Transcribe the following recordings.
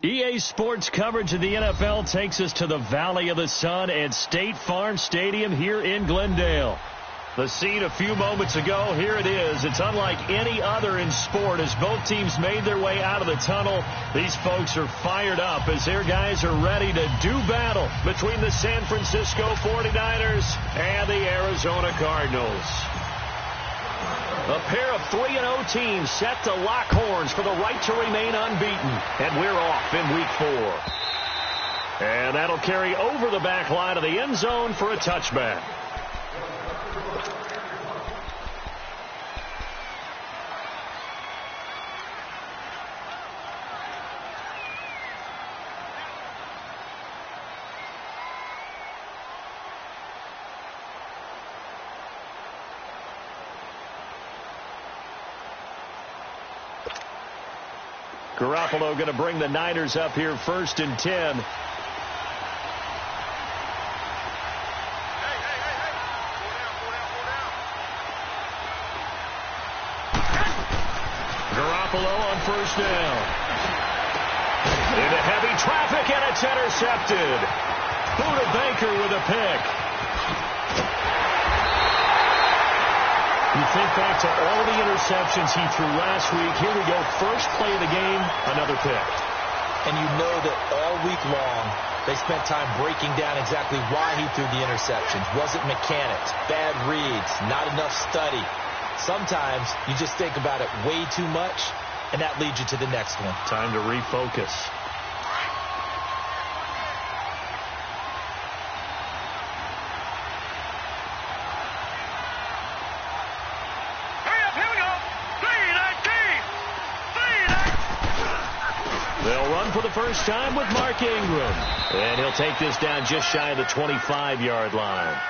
EA Sports coverage of the NFL takes us to the Valley of the Sun at State Farm Stadium here in Glendale. The scene a few moments ago, here it is. It's unlike any other in sport as both teams made their way out of the tunnel. These folks are fired up as their guys are ready to do battle between the San Francisco 49ers and the Arizona Cardinals. A pair of 3-0 teams set to lock horns for the right to remain unbeaten. And we're off in week 4. And that'll carry over the back line of the end zone for a touchback. Garoppolo going to bring the Niners up here 1st and 10. Garoppolo on 1st down. Into heavy traffic, and it's intercepted. Buda Baker with a pick. You think back to all the interceptions he threw last week. Here we go. First play of the game, another pick. And you know that all week long, they spent time breaking down exactly why he threw the interceptions. Was it mechanics, bad reads, not enough study? Sometimes you just think about it way too much, and that leads you to the next one. Time to refocus. They'll run for the first time with Mark Ingram. And he'll take this down just shy of the 25-yard line.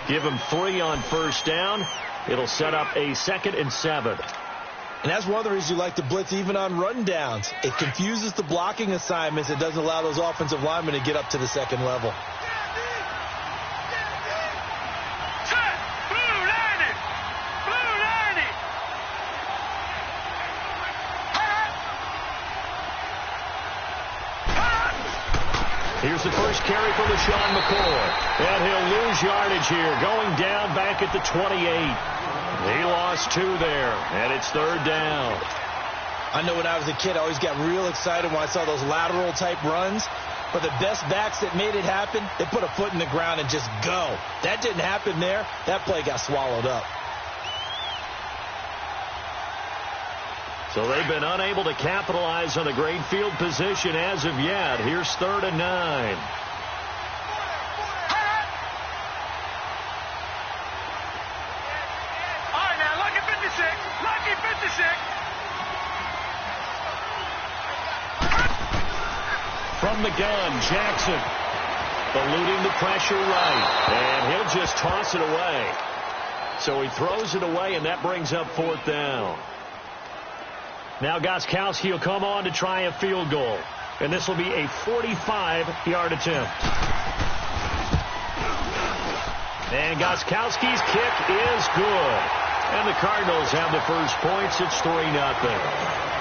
Give him 3 on 1st down. It'll set up a 2nd and 7. And that's one of the reasons you like to blitz even on run downs. It confuses the blocking assignments. It doesn't allow those offensive linemen to get up to the 2nd level. Here's the first carry for LaShawn McCoy. And he'll lose yardage here, going down back at the 28. He lost 2 there, and it's 3rd down. I know when I was a kid, I always got real excited when I saw those lateral-type runs. But the best backs that made it happen, they put a foot in the ground and just go. That didn't happen there. That play got swallowed up. So they've been unable to capitalize on the great field position as of yet. Here's 3rd and 9. All right, now, lucky 56. Lucky 56. From the gun, Jackson. Eluding the pressure right. And he'll just toss it away. So he throws it away, and that brings up 4th down. Now Gostkowski will come on to try a field goal. And this will be a 45-yard attempt. And Gostkowski's kick is good. And the Cardinals have the first points. It's 3-0.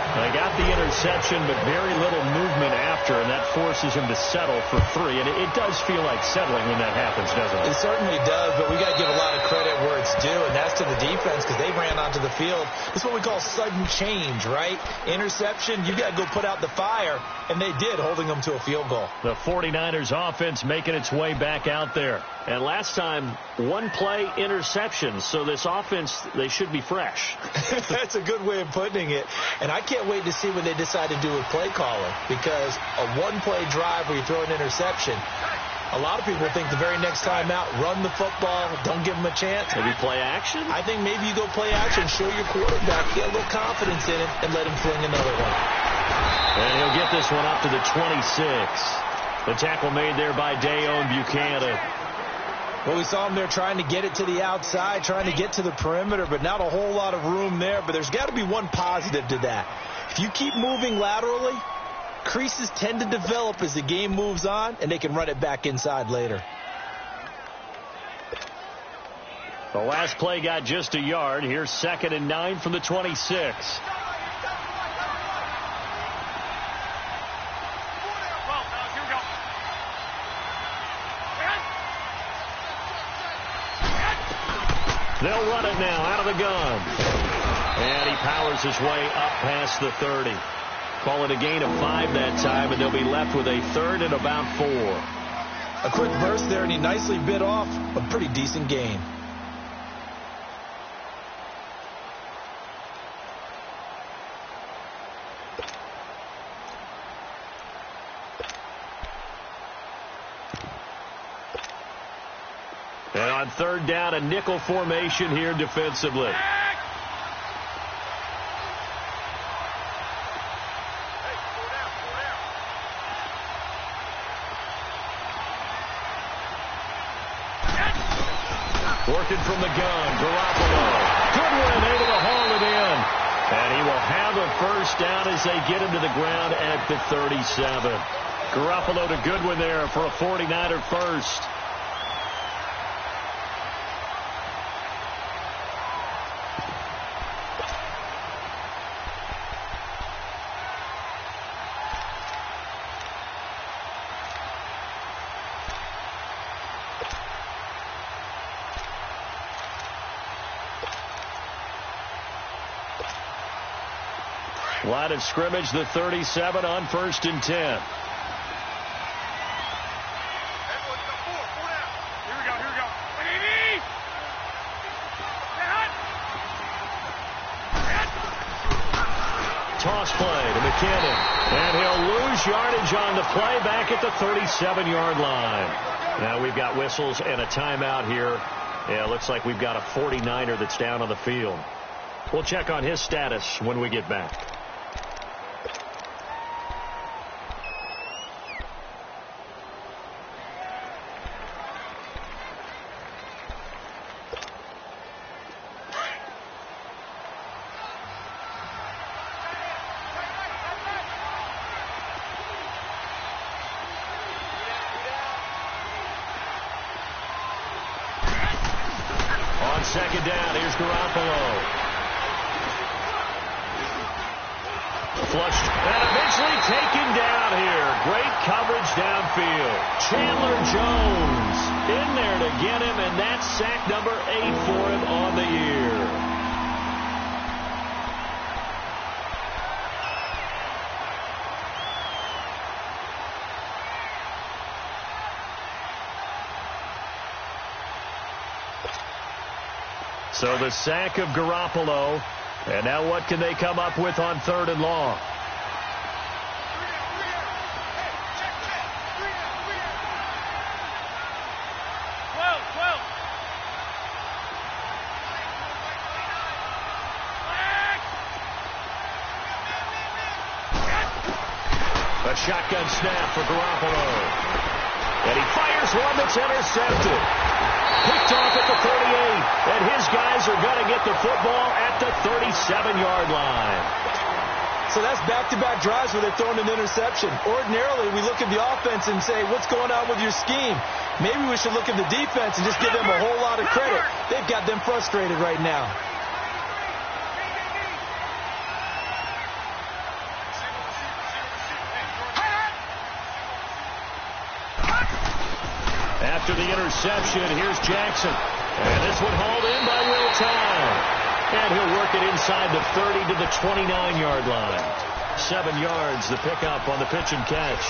They got the interception, but very little movement after, and that forces him to settle for 3. And it does feel like settling when that happens, doesn't it? It certainly does, but we got to give a lot of credit where it's due, and that's to the defense because they ran onto the field. It's what we call sudden change, right? Interception, you got to go put out the fire, and they did, holding them to a field goal. The 49ers offense making its way back out there. And last time, 1-play interception, so this offense, they should be fresh. That's a good way of putting it. And I can't wait to see what they decide to do with play calling, because a 1-play drive where you throw an interception, a lot of people think the very next time out, run the football, don't give them a chance. Maybe play action? I think maybe you go play action, show your quarterback, get a little confidence in it, and let him fling another one. And he'll get this one up to the 26. The tackle made there by Dayon Buchanan. Well, we saw him there trying to get it to the outside, trying to get to the perimeter, but not a whole lot of room there. But there's got to be one positive to that. If you keep moving laterally, creases tend to develop as the game moves on, and they can run it back inside later. The last play got just a yard. Here's 2nd and 9 from the 26. They'll run it now out of the gun. And he powers his way up past the 30. Call it a gain of 5 that time, and they'll be left with a 3rd and about 4. A quick burst there, and he nicely bit off a pretty decent gain. And on 3rd down, a nickel formation here defensively. Working from the gun, Garoppolo. Goodwin able to haul it in. And he will have a first down as they get him to the ground at the 37. Garoppolo to Goodwin there for a 49er first. Line of scrimmage, the 37 on 1st and 10. Here we go. Toss play to McKinnon. And he'll lose yardage on the play back at the 37-yard line. Now we've got whistles and a timeout here. Yeah, it looks like we've got a 49er that's down on the field. We'll check on his status when we get back. On 2nd down, here's Garoppolo. Flushed and eventually taken down here. Great coverage downfield. Chandler Jones in there to get him, and that's sack number 8 for him on the year. So the sack of Garoppolo, And now what can they come up with on 3rd and long? A shotgun snap for Garoppolo. And he fires one that's intercepted. Picked off at the 38. And his guys are going to get the football at the 37-yard line. So that's back-to-back drives where they're throwing an interception. Ordinarily, we look at the offense and say, what's going on with your scheme? Maybe we should look at the defense and just give them a whole lot of credit. They've got them frustrated right now. After the interception, here's Jackson. And this one hauled in by Will Tye. And he'll work it inside the 30 to the 29-yard line. 7 yards, the pickup on the pitch and catch.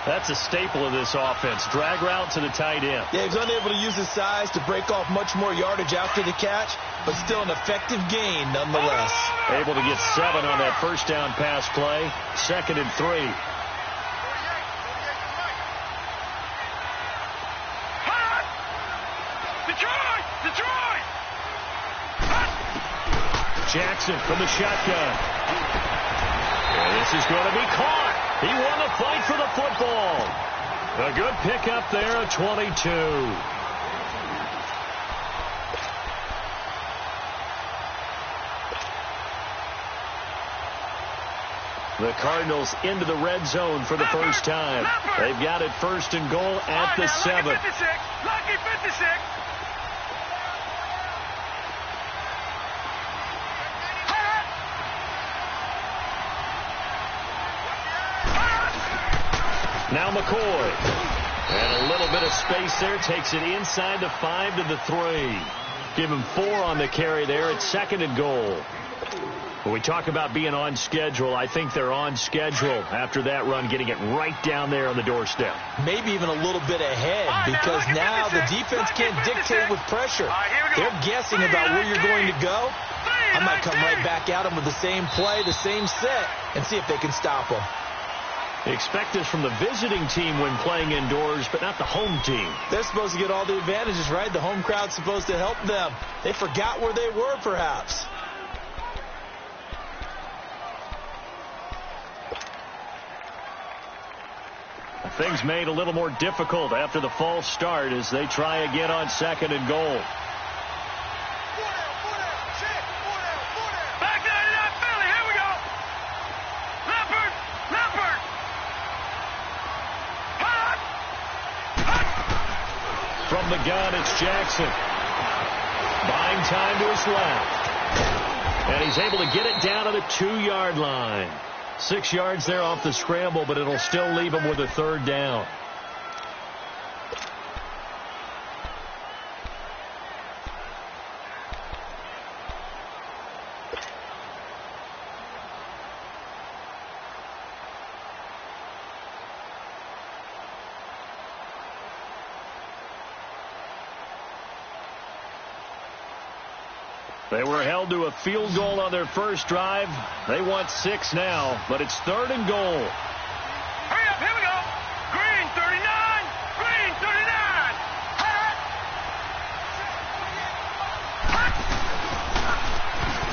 That's a staple of this offense. Drag route to the tight end. Yeah, he was unable to use his size to break off much more yardage after the catch, but still an effective gain nonetheless. Able to get 7 on that first down pass play. 2nd and 3. Jackson from the shotgun. And this is going to be caught. He won the fight for the football. A good pickup there at 22. The Cardinals into the red zone for the first time. They've got it 1st and goal at the 7. Lucky 56. Now McCoy. And a little bit of space there. Takes it inside the 5 to the 3. Give him 4 on the carry there at 2nd and goal. When we talk about being on schedule, I think they're on schedule after that run, getting it right down there on the doorstep. Maybe even a little bit ahead, because now the defense can't dictate with pressure. They're guessing about where you're going to go. I might come right back at them with the same play, the same set, and see if they can stop them. Expect this from the visiting team when playing indoors, but not the home team. They're supposed to get all the advantages, right? The home crowd's supposed to help them. They forgot where they were, perhaps. Things made a little more difficult after the false start as they try again on 2nd and goal. From the gun, it's Jackson. Buying time to his left. And he's able to get it down to the 2-yard line. 6 yards there off the scramble, but it'll still leave him with a 3rd down. They were held to a field goal on their first drive. They want 6 now, but it's 3rd and goal. Hurry up, here we go. Green 39, green 39.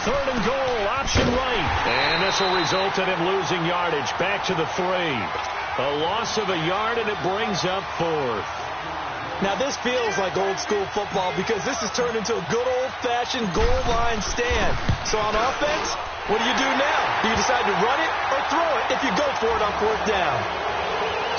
Third and goal, option right. And this will result in him losing yardage. Back to the 3. A loss of a yard, and it brings up 4th. Now, this feels like old-school football because this has turned into a good old-fashioned goal line stand. So on offense, what do you do now? Do you decide to run it or throw it if you go for it on 4th down?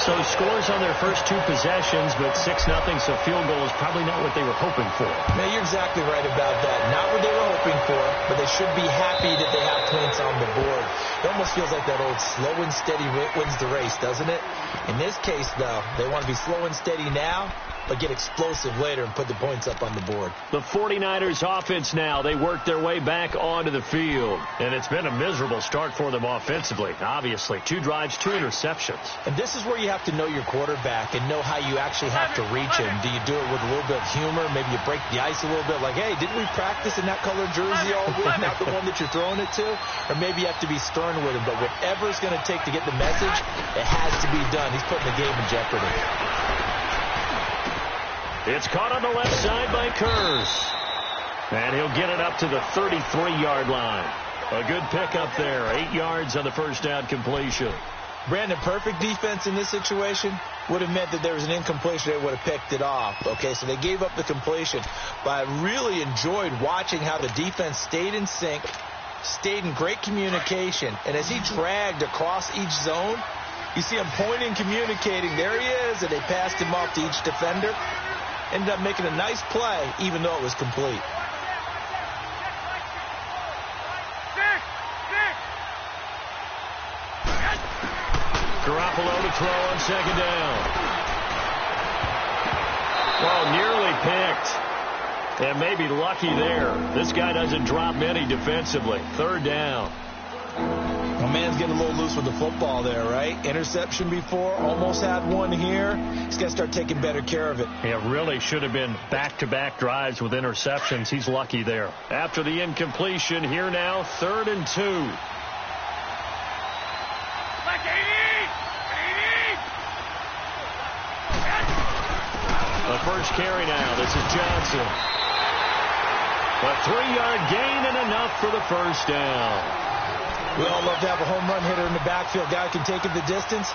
So scores on their first 2 possessions, but 6-0, so field goal is probably not what they were hoping for. Now, you're exactly right about that. Not what they were hoping for, but they should be happy that they have points on the board. It almost feels like that old slow and steady wins the race, doesn't it? In this case, though, they want to be slow and steady now but get explosive later and put the points up on the board. The 49ers offense now, they work their way back onto the field. And it's been a miserable start for them offensively. Obviously, 2 drives, 2 interceptions. And this is where you have to know your quarterback and know how you actually have to reach him. Do you do it with a little bit of humor? Maybe you break the ice a little bit, like, hey, didn't we practice in that color jersey all week, not the one that you're throwing it to? Or maybe you have to be stern with him. But whatever it's going to take to get the message, it has to be done. He's putting the game in jeopardy. It's caught on the left side by Kurz. And he'll get it up to the 33-yard line. A good pickup there. 8 yards on the first down completion. Brandon, perfect defense in this situation would have meant that there was an incompletion. They would have picked it off. Okay, so they gave up the completion. But I really enjoyed watching how the defense stayed in sync, stayed in great communication. And as he dragged across each zone, you see him pointing, communicating. There he is, and they passed him off to each defender. Ended up making a nice play, even though it was complete. Garoppolo to throw on second down. Well, nearly picked. And maybe lucky there. This guy doesn't drop many defensively. Third down. My man's getting a little loose with the football there, right? Interception before, almost had one here. He's got to start taking better care of it. It really should have been back-to-back drives with interceptions. He's lucky there. After the incompletion, here now, 3rd and 2. The first carry now. This is Johnson. A 3-yard gain and enough for the first down. We all love to have a home run hitter in the backfield. Guy can take it the distance.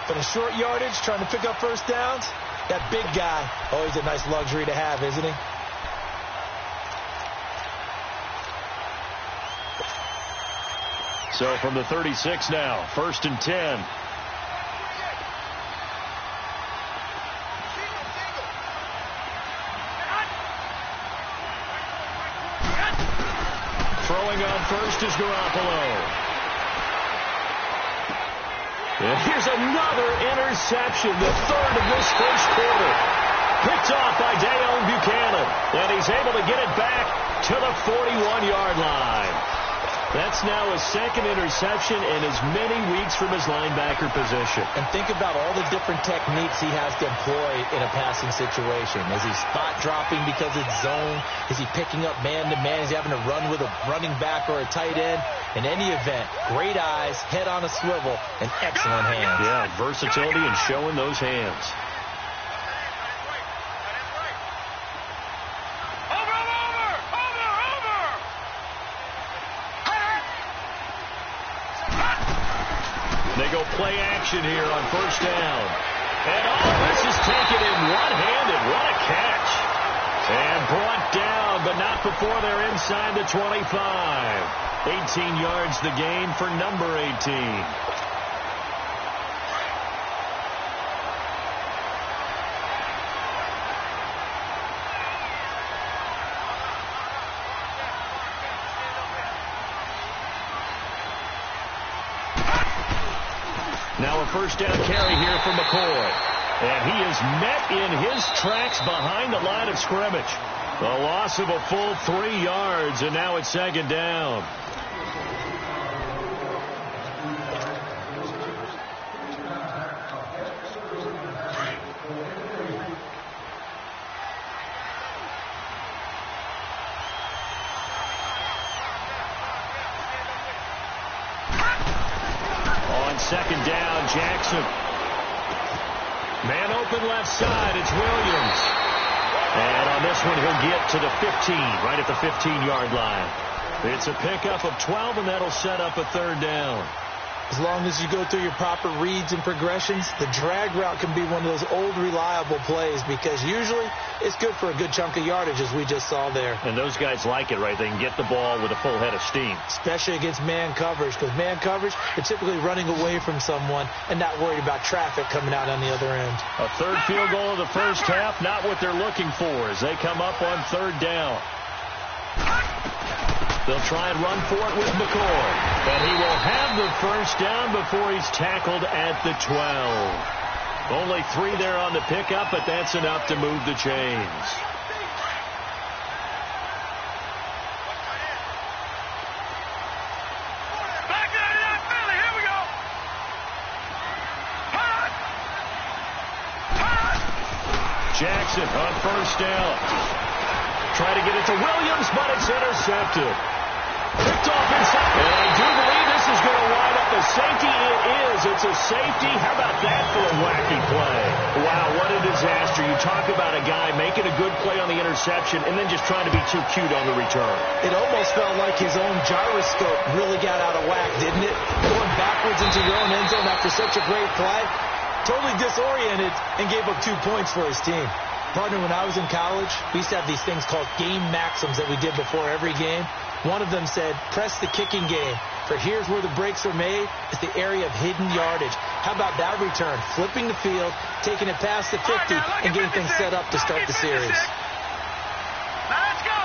But in short yardage, trying to pick up first downs, that big guy, always a nice luxury to have, isn't he? So from the 36 now, 1st and 10. Throwing on first is Garoppolo. And here's another interception, the 3rd of this first quarter. Picked off by Dale Buchanan. And he's able to get it back to the 41-yard line. That's now his 2nd interception in as many weeks from his linebacker position. And think about all the different techniques he has to employ in a passing situation. Is he spot dropping because it's zone? Is he picking up man-to-man? Is he having to run with a running back or a tight end? In any event, great eyes, head on a swivel, and excellent hands. Yeah, versatility and showing those hands. They go play action here on first down. And this is taken in one-handed. What a catch. And brought down, but not before they're inside the 25. 18 yards the gain for number 18. Now a first down carry here from McCoy. And he is met in his tracks behind the line of scrimmage. A loss of a full 3 yards, and now it's 2nd down. On 2nd down, Jackson. Man open left side, it's Williams. And on this one, he'll get to the 15, right at the 15-yard line. It's a pickup of 12, and that'll set up a 3rd down. As long as you go through your proper reads and progressions, the drag route can be one of those old reliable plays because usually it's good for a good chunk of yardage, as we just saw there. And those guys like it, right? They can get the ball with a full head of steam. Especially against man coverage, because man coverage, they're typically running away from someone and not worried about traffic coming out on the other end. A 3rd field goal of the first half, not what they're looking for as they come up on 3rd down. They'll try and run for it with McCoy. And he will have the first down before he's tackled at the 12. Only 3 there on the pickup, but that's enough to move the chains. Jackson on first down. Try to get it to Williams, but it's intercepted. Picked off inside. And I do believe this is going to wind up a safety. It is. It's a safety. How about that for a wacky play? Wow, what a disaster. You talk about a guy making a good play on the interception and then just trying to be too cute on the return. It almost felt like his own gyroscope really got out of whack, didn't it? Going backwards into your own end zone after such a great play. Totally disoriented and gave up 2 points for his team. Partner, when I was in college, we used to have these things called game maxims that we did before every game. One of them said, press the kicking game. For here's where the breaks are made. It's the area of hidden yardage. How about that return? Flipping the field, taking it past the 50, and getting things set up to start the series. Now let's go.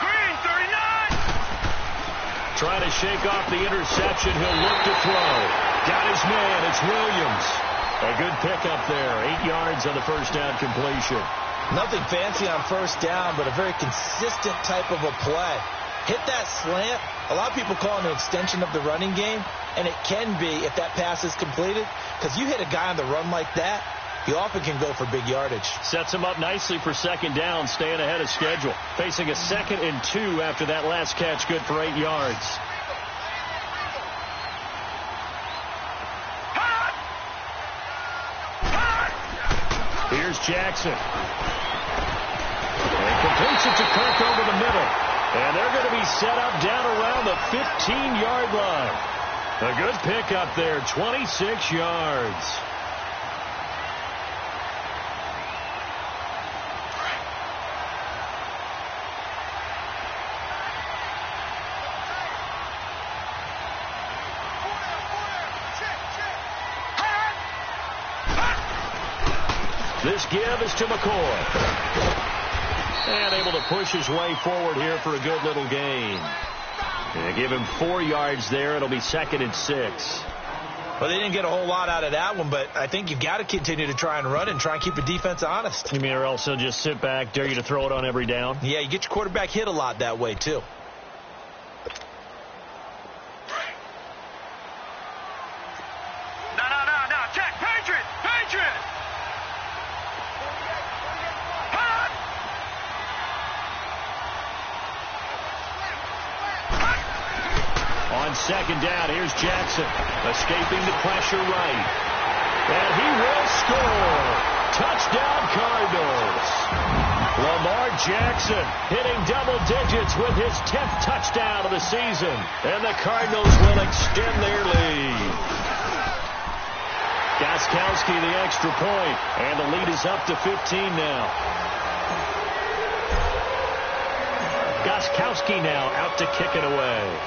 Green, 39. Trying to shake off the interception. He'll look to throw. Got his man. It's Williams. A good pickup there. 8 yards on the first down completion. Nothing fancy on first down, but a very consistent type of a play. Hit that slant. A lot of people call it an extension of the running game, and it can be if that pass is completed, because you hit a guy on the run like that, you often can go for big yardage. Sets him up nicely for second down, staying ahead of schedule. Facing a 2nd and 2 after that last catch, good for 8 yards. Here's Jackson. And completes it to Kirk over the middle. And they're going to be set up down around the 15-yard line. A good pickup there, 26 yards. This give is to McCoy. And able to push his way forward here for a good little gain. And give him 4 yards there. It'll be 2nd and 6. Well, they didn't get a whole lot out of that one, but I think you've got to continue to try and run and try and keep the defense honest. You mean or else he'll just sit back, dare you to throw it on every down? Yeah, you get your quarterback hit a lot that way, too. No. Check. Patriot. On second down, here's Jackson. Escaping the pressure right. And he will score. Touchdown, Cardinals. Lamar Jackson hitting double digits with his 10th touchdown of the season. And the Cardinals will extend their lead. Gostkowski the extra point. And the lead is up to 15 now. Gostkowski now out to kick it away.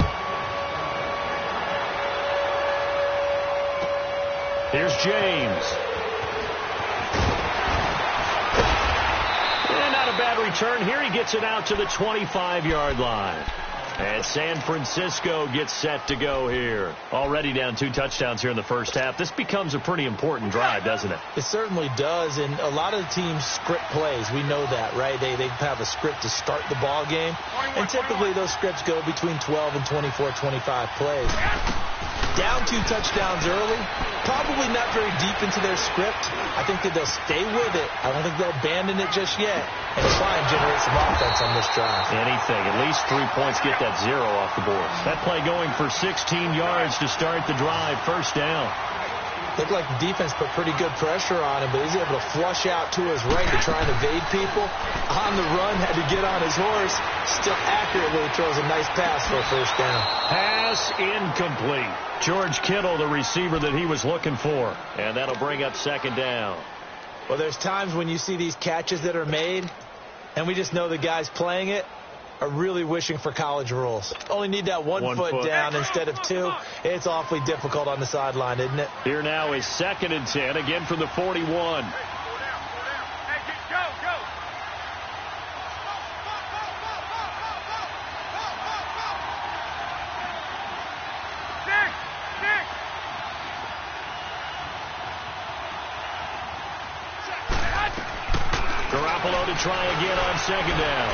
Here's James. And not a bad return. Here he gets it out to the 25-yard line. And San Francisco gets set to go here. Already down 2 touchdowns here in the first half. This becomes a pretty important drive, doesn't it? It certainly does, and a lot of the teams script plays. We know that, right? They have a script to start the ball game, and typically those scripts go between 12 and 24, 25 plays. Down 2 touchdowns early, probably not very deep into their script. I think that they'll stay with it. I don't think they'll abandon it just yet and try and generate some offense on this drive. Anything. At least 3 points, get that 0 off the board. That play going for 16 yards to start the drive. First down. Looked like the defense put pretty good pressure on him, but he's able to flush out to his right to try and evade people. On the run, had to get on his horse. Still accurately throws a nice pass for a first down. Pass incomplete. George Kittle, the receiver that he was looking for. And that'll bring up second down. Well, there's times when you see these catches that are made, and we just know the guys playing it are really wishing for college rules. Only need that one foot down instead of 2. It's awfully difficult on the sideline, isn't it? Here now is 2nd and 10, again from the 41. to try again on second down.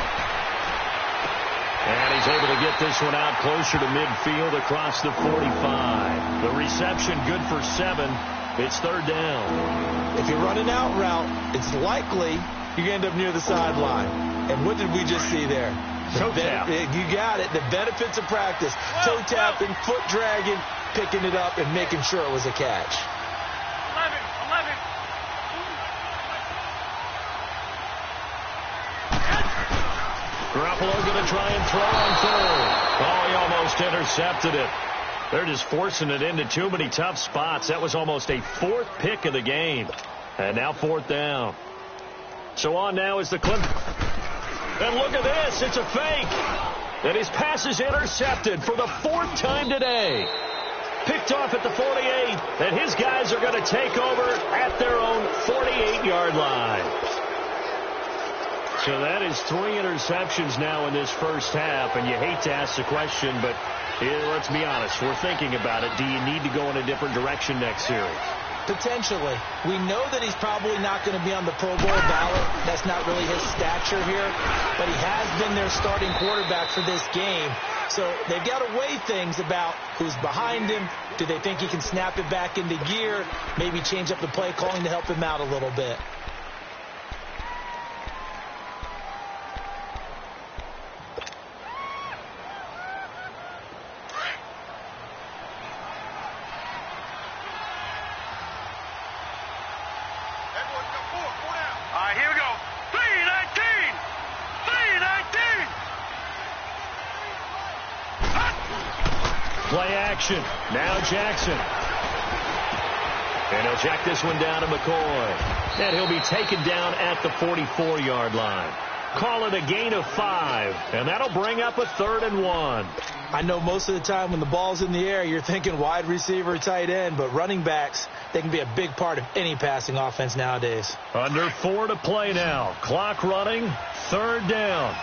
And he's able to get this one out closer to midfield across the 45. The reception good for 7. It's third down. If you're running out route, it's likely you're going to end up near the sideline. And what did we just see there? Toe tap. You got it. The benefits of practice. Toe tapping, foot dragging, picking it up, and making sure it was a catch. 11. Garoppolo going to try and throw on third. Oh, he almost intercepted it. They're just forcing it into too many tough spots. That was almost a 4th pick of the game. And now 4th down. So on now is the Clint. And look at this. It's a fake. And his pass is intercepted for the 4th time today. Picked off at the 48. And his guys are going to take over at their own 48-yard line. So that is 3 interceptions now in this first half. And you hate to ask the question, but let's be honest. We're thinking about it. Do you need to go in a different direction next series? Potentially. We know that he's probably not going to be on the Pro Bowl ballot. That's not really his stature here. But he has been their starting quarterback for this game. So they've got to weigh things about who's behind him. Do they think he can snap it back into gear? Maybe change up the play calling to help him out a little bit. Here we go. 319. Play action. Now Jackson. And he'll check this one down to McCoy. And he'll be taken down at the 44-yard line. Call it a gain of 5. And that'll bring up a 3rd and 1. I know most of the time when the ball's in the air, you're thinking wide receiver, tight end, but running backs, they can be a big part of any passing offense nowadays. Under 4 to play now. Clock running. 3rd down.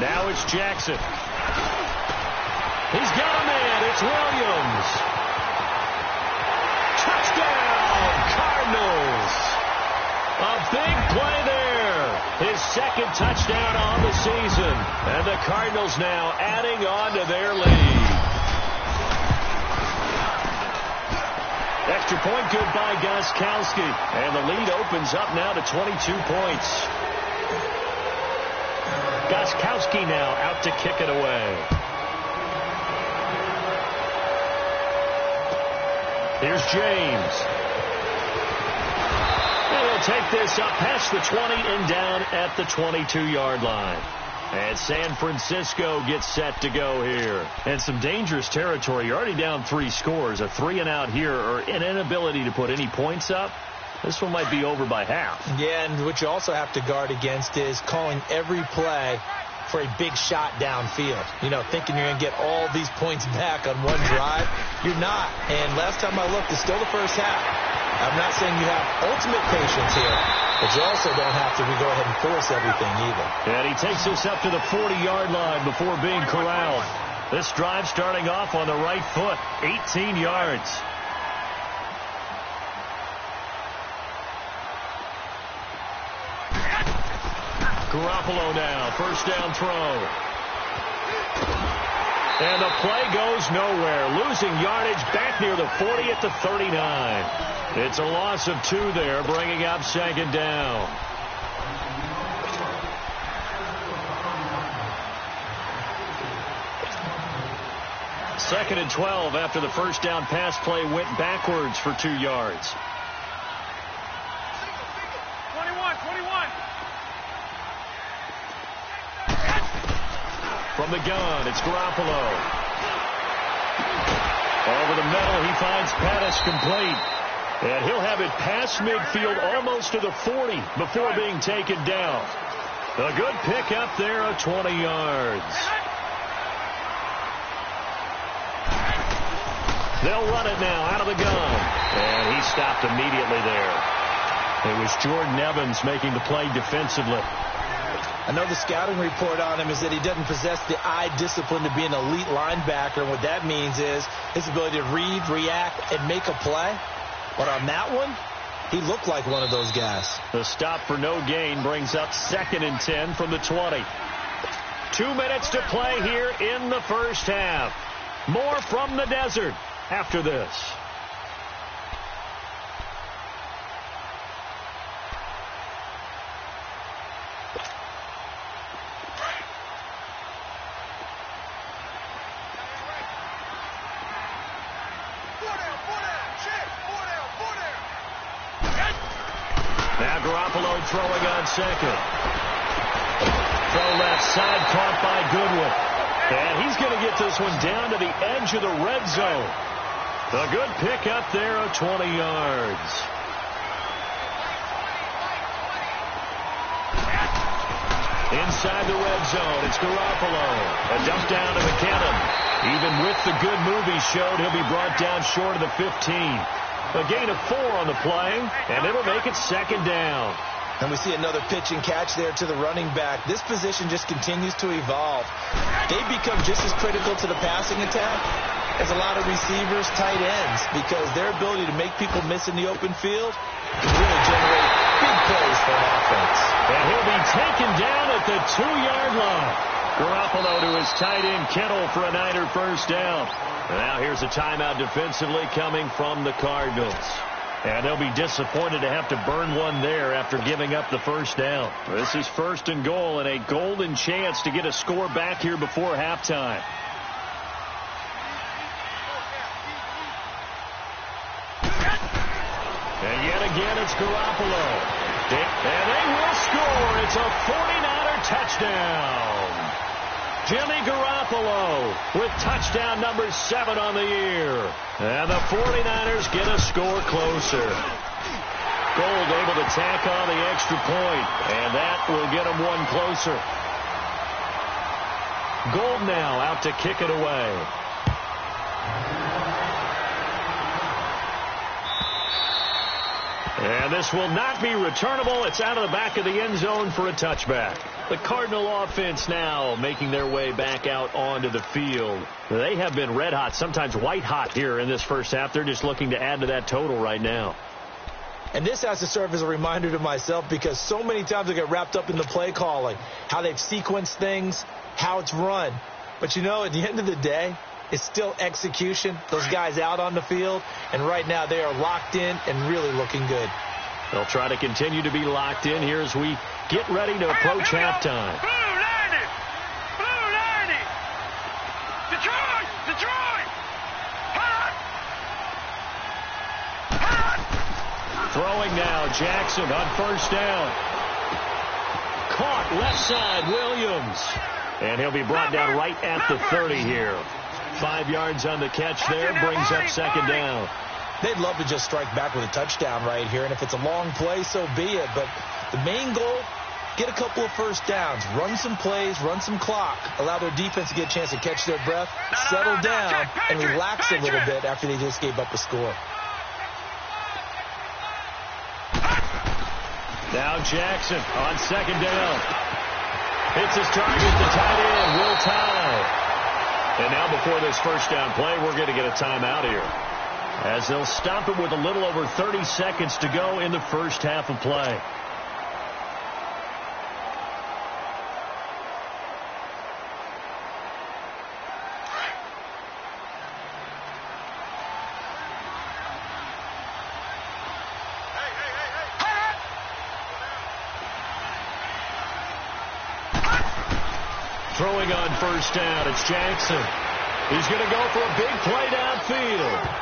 Now it's Jackson. He's got a man. It's Williams. Touchdown, Cardinals. A big play there. His 2nd touchdown on the season. And the Cardinals now adding on to their lead. Extra point good by Gostkowski. And the lead opens up now to 22 points. Gostkowski now out to kick it away. Here's James. And he'll take this up past the 20 and down at the 22-yard line. And San Francisco gets set to go here. And some dangerous territory. You're already down 3 scores. A 3-and-out here or an inability to put any points up. This one might be over by half. Yeah, and what you also have to guard against is calling every play for a big shot downfield. You know, thinking you're going to get all these points back on one drive. You're not. And last time I looked, it's still the first half. I'm not saying you have ultimate patience here, but you also don't have to go ahead and force everything either. And he takes this up to the 40-yard line before being corralled. This drive starting off on the right foot, 18 yards. Garoppolo now, first down throw. And the play goes nowhere. Losing yardage back near the 40 at the 39. It's a loss of 2 there, bringing up 2nd down. Second and 12 after the first down pass play went backwards for 2 yards. 21. From the gun, it's Garoppolo. Over the middle, he finds Pettis complete. And he'll have it past midfield almost to the 40 before being taken down. A good pick up there of 20 yards. They'll run it now out of the gun. And he stopped immediately there. It was Jordan Evans making the play defensively. I know the scouting report on him is that he doesn't possess the eye discipline to be an elite linebacker. What that means is his ability to read, react, and make a play. But on that one, he looked like one of those guys. The stop for no gain brings up 2nd and 10 from the 20. 2 minutes to play here in the first half. More from the desert after this. Throwing on second. Throw left side caught by Goodwin. And he's going to get this one down to the edge of the red zone. A good pick up there of 20 yards. Inside the red zone, it's Garoppolo. A dump down to McKinnon. Even with the good move he showed, he'll be brought down short of the 15. A gain of 4 on the play, and it'll make it 2nd down. And we see another pitch and catch there to the running back. This position just continues to evolve. They become just as critical to the passing attack as a lot of receivers, tight ends, because their ability to make people miss in the open field can really generate big plays for an offense. And he'll be taken down at the 2-yard line. Garoppolo to his tight end, Kittle, for a Niner first down. And now here's a timeout defensively coming from the Cardinals. And they'll be disappointed to have to burn one there after giving up the first down. This is 1st and goal and a golden chance to get a score back here before halftime. And yet again, it's Garoppolo. And they will score. It's a 49er touchdown. Jimmy Garoppolo with touchdown number 7 on the year. And the 49ers get a score closer. Gold able to tack on the extra point, and that will get them one closer. Gold now out to kick it away. And this will not be returnable. It's out of the back of the end zone for a touchback. The Cardinal offense now making their way back out onto the field. They have been red hot, sometimes white hot here in this first half. They're just looking to add to that total right now. And this has to serve as a reminder to myself, because so many times I get wrapped up in the play calling, how they've sequenced things, how it's run. But you know, at the end of the day, it's still execution. Those guys out on the field, and right now they are locked in and really looking good. They'll try to continue to be locked in here as we get ready to approach halftime. Blue 90! Blue 90! Detroit! Detroit! Hot! Hot! Throwing now, Jackson on first down. Caught left side, Williams. And he'll be brought down right at the 30 here. 5 yards on the catch there, brings up 2nd down. They'd love to just strike back with a touchdown right here, and if it's a long play, so be it. But the main goal, get a couple of first downs, run some plays, run some clock, allow their defense to get a chance to catch their breath, settle down, and relax a little bit after they just gave up a score. Now Jackson on 2nd down. Hits his target, the tight end will tie. And now before this first down play, we're going to get a timeout here, as they'll stop it with a little over 30 seconds to go in the first half of play. Throwing on first down, it's Jackson. He's going to go for a big play downfield.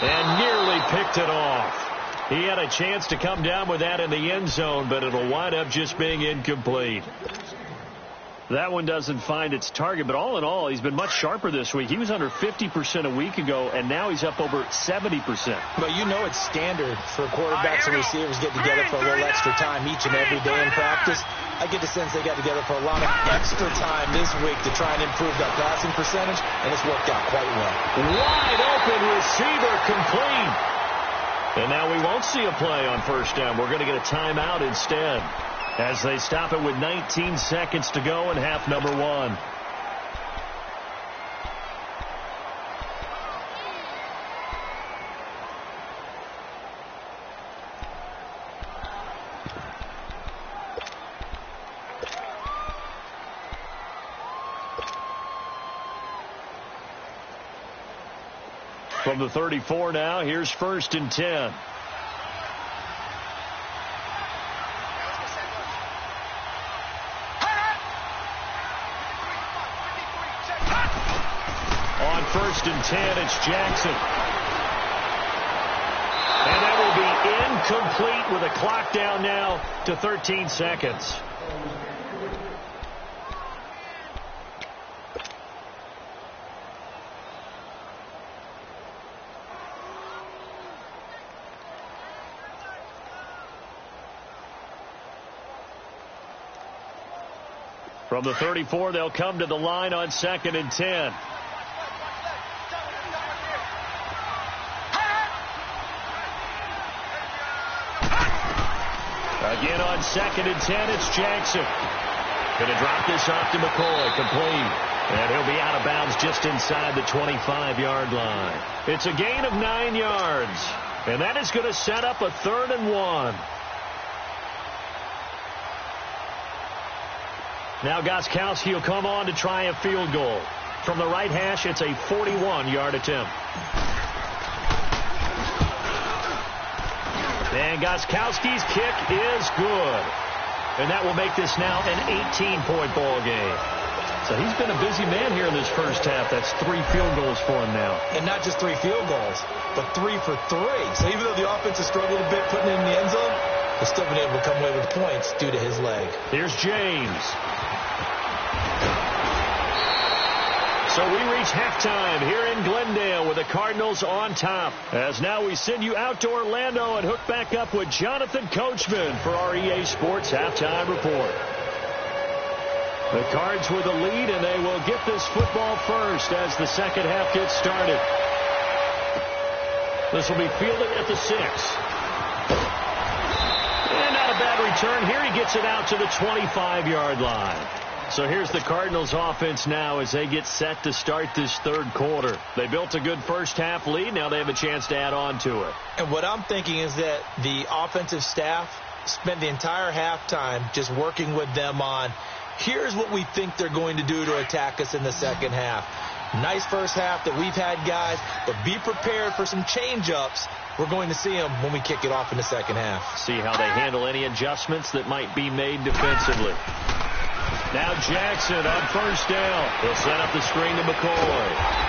And nearly picked it off. He had a chance to come down with that in the end zone, but it'll wind up just being incomplete. That one doesn't find its target, but all in all, he's been much sharper this week. He was under 50% a week ago, and now he's up over 70%. But you know it's standard for quarterbacks and receivers get together for a little extra time each and every day in practice. I get the sense they got together for a lot of extra time this week to try and improve that passing percentage, and it's worked out quite well. Wide open receiver, complete. And now we won't see a play on first down. We're going to get a timeout instead. as they stop it with 19 seconds to go in half number one. From the 34 now, here's 1st and 10. On 1st and 10, it's Jackson. And that will be incomplete with a clock down now to 13 seconds. From the 34, they'll come to the line on 2nd and 10. Again on 2nd and 10, it's Jackson. Going to drop this off to McCoy, complete. And he'll be out of bounds just inside the 25-yard line. It's a gain of 9 yards. And that is going to set up a 3rd and 1. Now Gostkowski will come on to try a field goal. From the right hash, it's a 41-yard attempt. And Gostkowski's kick is good. And that will make this now an 18-point ball game. So he's been a busy man here in this first half. That's 3 field goals for him now. And not just 3 field goals, but 3 for 3. So even though the offense has struggled a bit putting it in the end zone, he's still been able to come away with points due to his leg. Here's James. So we reach halftime here in Glendale with the Cardinals on top. As now we send you out to Orlando and hook back up with Jonathan Coachman for our EA Sports Halftime Report. The Cards with the lead, and they will get this football first as the second half gets started. This will be fielded at the 6. And not a bad return here. He gets it out to the 25-yard line. So here's the Cardinals offense now as they get set to start this 3rd quarter. They built a good first half lead. Now they have a chance to add on to it. And what I'm thinking is that the offensive staff spent the entire halftime just working with them on, here's what we think they're going to do to attack us in the second half. Nice first half that we've had, guys, but be prepared for some change-ups. We're going to see them when we kick it off in the second half. See how they handle any adjustments that might be made defensively. Now Jackson on 1st down. He'll set up the screen to McCoy.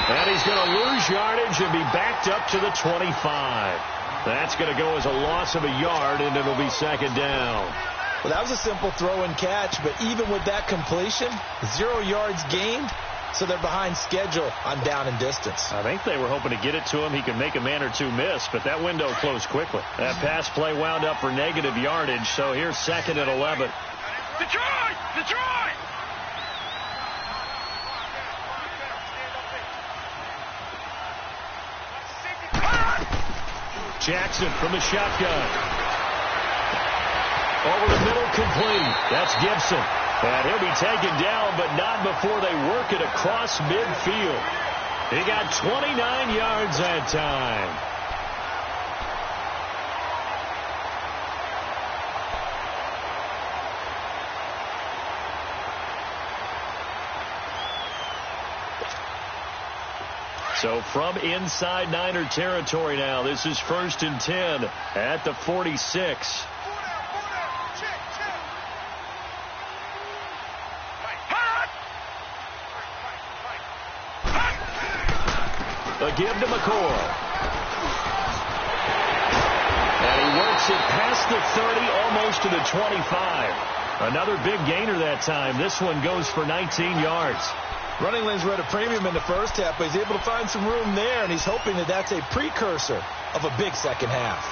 And he's going to lose yardage and be backed up to the 25. That's going to go as a loss of a yard, and it'll be 2nd down. Well, that was a simple throw and catch, but even with that completion, 0 yards gained, so they're behind schedule on down and distance. I think they were hoping to get it to him. He could make a man or 2 miss, but that window closed quickly. That pass play wound up for negative yardage, so here's 2nd and 11. Detroit! Detroit! Jackson from the shotgun. Over the middle, complete. That's Gibson. And he'll be taken down, but not before they work it across midfield. He got 29 yards that time. So from inside Niner territory now, this is 1st and 10 at the 46. A give to McCoy. And he works it past the 30, almost to the 25. Another big gainer that time. This one goes for 19 yards. Running lanes were at a premium in the first half, but he's able to find some room there, and he's hoping that that's a precursor of a big second half.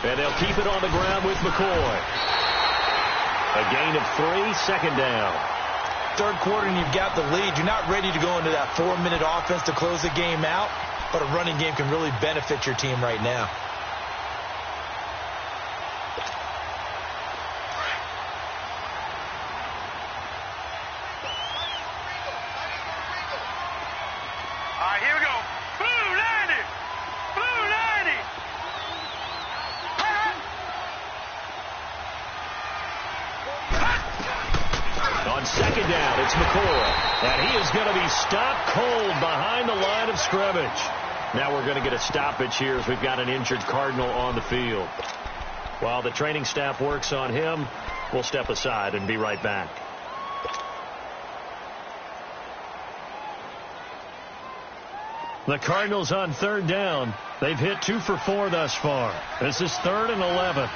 And they'll keep it on the ground with McCoy. A gain of 3, second down. Third quarter and you've got the lead. You're not ready to go into that 4-minute offense to close the game out, but a running game can really benefit your team right now. All right, here we go. Blue 90. Blue 90. On second down, it's McCoy. And he is going to be stopped cold behind the line of scrimmage. Now we're going to get a stoppage here as we've got an injured Cardinal on the field. While the training staff works on him, we'll step aside and be right back. The Cardinals on third down. They've hit 2 for 4 thus far. This is 3rd and 11.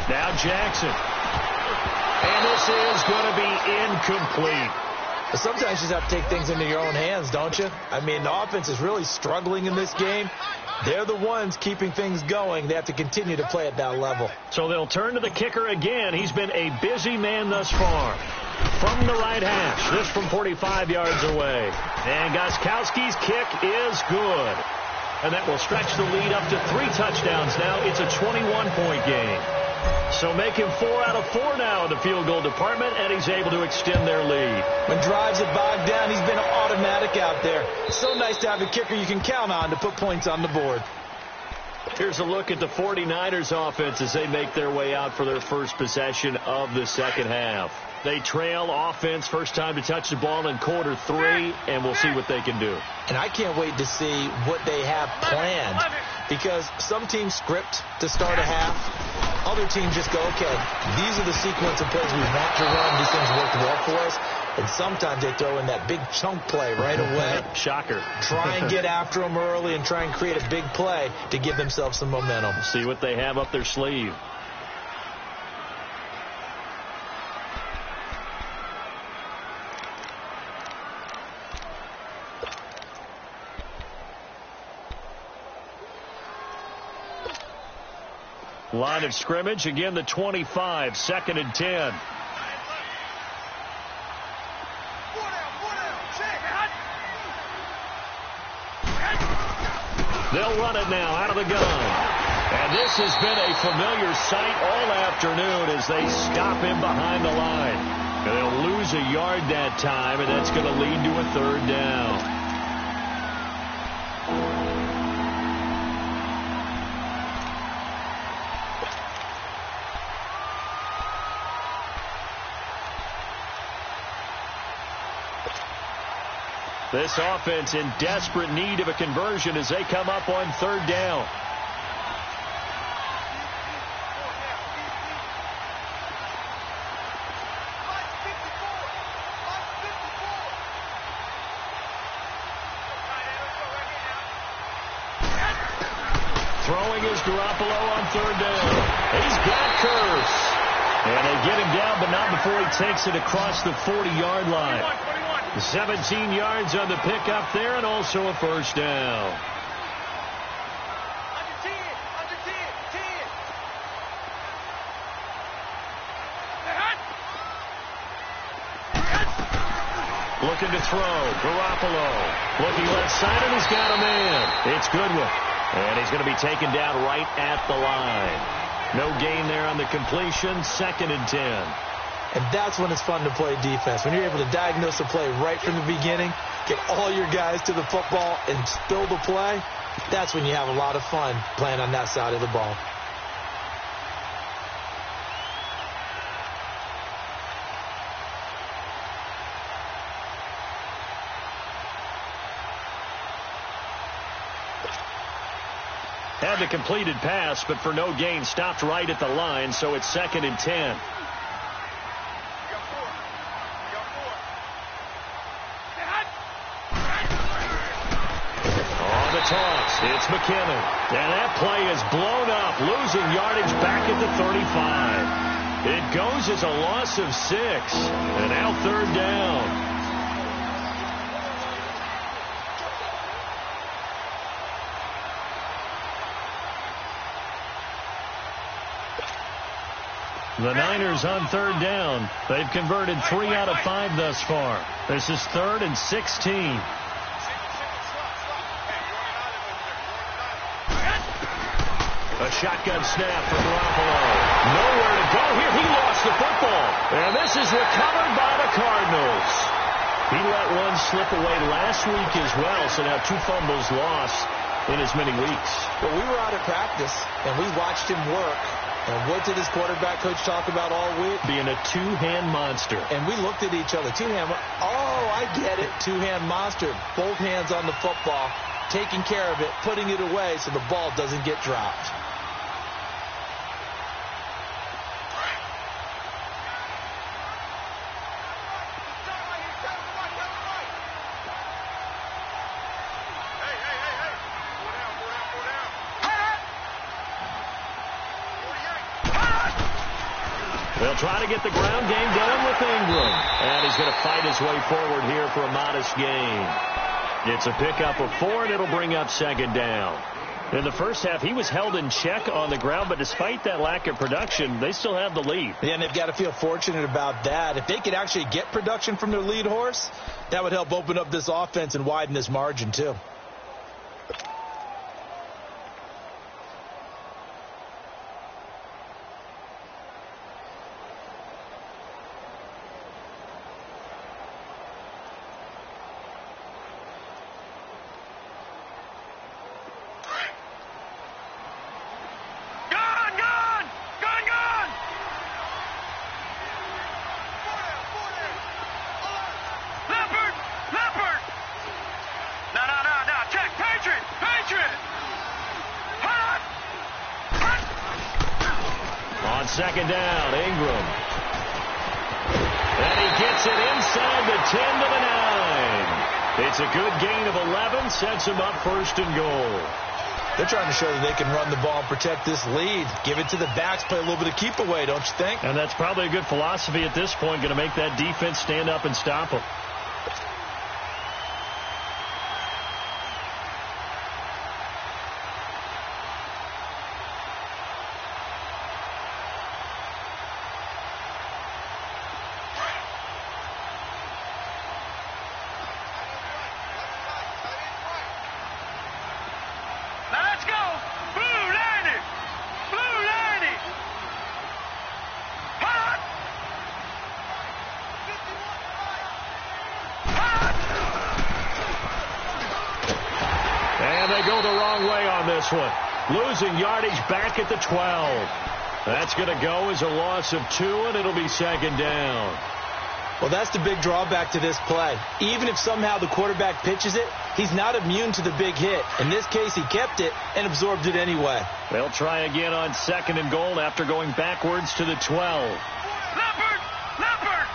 Now Jackson. And this is going to be incomplete. Sometimes you just have to take things into your own hands, don't you? I mean, the offense is really struggling in this game. They're the ones keeping things going. They have to continue to play at that level. So they'll turn to the kicker again. He's been a busy man thus far. From the right hash, this from 45 yards away. And Gostkowski's kick is good. And that will stretch the lead up to 3 touchdowns now. It's a 21-point game. So make him 4 out of 4 now in the field goal department, and he's able to extend their lead. When drives are bogged down, he's been automatic out there. It's so nice to have a kicker you can count on to put points on the board. Here's a look at the 49ers offense as they make their way out for their first possession of the second half. They trail offense, first time to touch the ball in quarter 3, and we'll see what they can do. And I can't wait to see what they have planned, because some teams script to start a half. Other teams just go, okay, these are the sequence of plays we want to run. These things work well for us. And sometimes they throw in that big chunk play right away. Shocker. Try and get after them early and try and create a big play to give themselves some momentum. See what they have up their sleeve. Line of scrimmage, again the 25, 2nd and 10. They'll run it now out of the gun. And this has been a familiar sight all afternoon as they stop him behind the line. And they'll lose a yard that time, and that's going to lead to a 3rd down. This offense in desperate need of a conversion as they come up on 3rd down. Throwing is Garoppolo on 3rd down. He's got Curse. And they get him down, but not before he takes it across the 40-yard line. 17 yards on the pickup there, and also a 1st down. Looking to throw. Garoppolo. Looking left side, and he's got a man. It's Goodwin. And he's going to be taken down right at the line. No gain there on the completion. 2nd and 10. And that's when it's fun to play defense. When you're able to diagnose a play right from the beginning, get all your guys to the football and spill the play, that's when you have a lot of fun playing on that side of the ball. Had the completed pass, but for no gain, stopped right at the line, so it's 2nd and 10. toss. It's McKinnon. And that play is blown up, losing yardage back at the 35. It goes as a loss of 6. And now third down. The Niners on third down. They've converted 3 out of 5 thus far. This is 3rd and 16. A shotgun snap for Garoppolo. Nowhere to go here. He lost the football. And this is recovered by the Cardinals. He let one slip away last week as well, so now 2 fumbles lost in as many weeks. Well, we were out at practice, and we watched him work. And what did his quarterback coach talk about all week? Being a 2-hand monster. And we looked at each other. 2-hand. Oh, I get it. 2-hand monster. Both hands on the football, taking care of it, putting it away so the ball doesn't get dropped. They'll try to get the ground game going with Ingram. And he's going to fight his way forward here for a modest gain. It's a pickup of 4, and it'll bring up second down. In the first half, he was held in check on the ground, but despite that lack of production, they still have the lead. Yeah, and they've got to feel fortunate about that. If they could actually get production from their lead horse, that would help open up this offense and widen this margin, too. Second down, Ingram. And he gets it inside the 10 to the 9. It's a good gain of 11, sets him up 1st and goal. They're trying to show that they can run the ball and protect this lead. Give it to the backs, play a little bit of keep away, don't you think? And that's probably a good philosophy at this point, going to make that defense stand up and stop them. One. Losing yardage back at the 12. That's going to go as a loss of 2, and it'll be second down. Well, that's the big drawback to this play. Even if somehow the quarterback pitches it, he's not immune to the big hit. In this case, he kept it and absorbed it anyway. They'll try again on 2nd and goal after going backwards to the 12. Leopard! Leopard!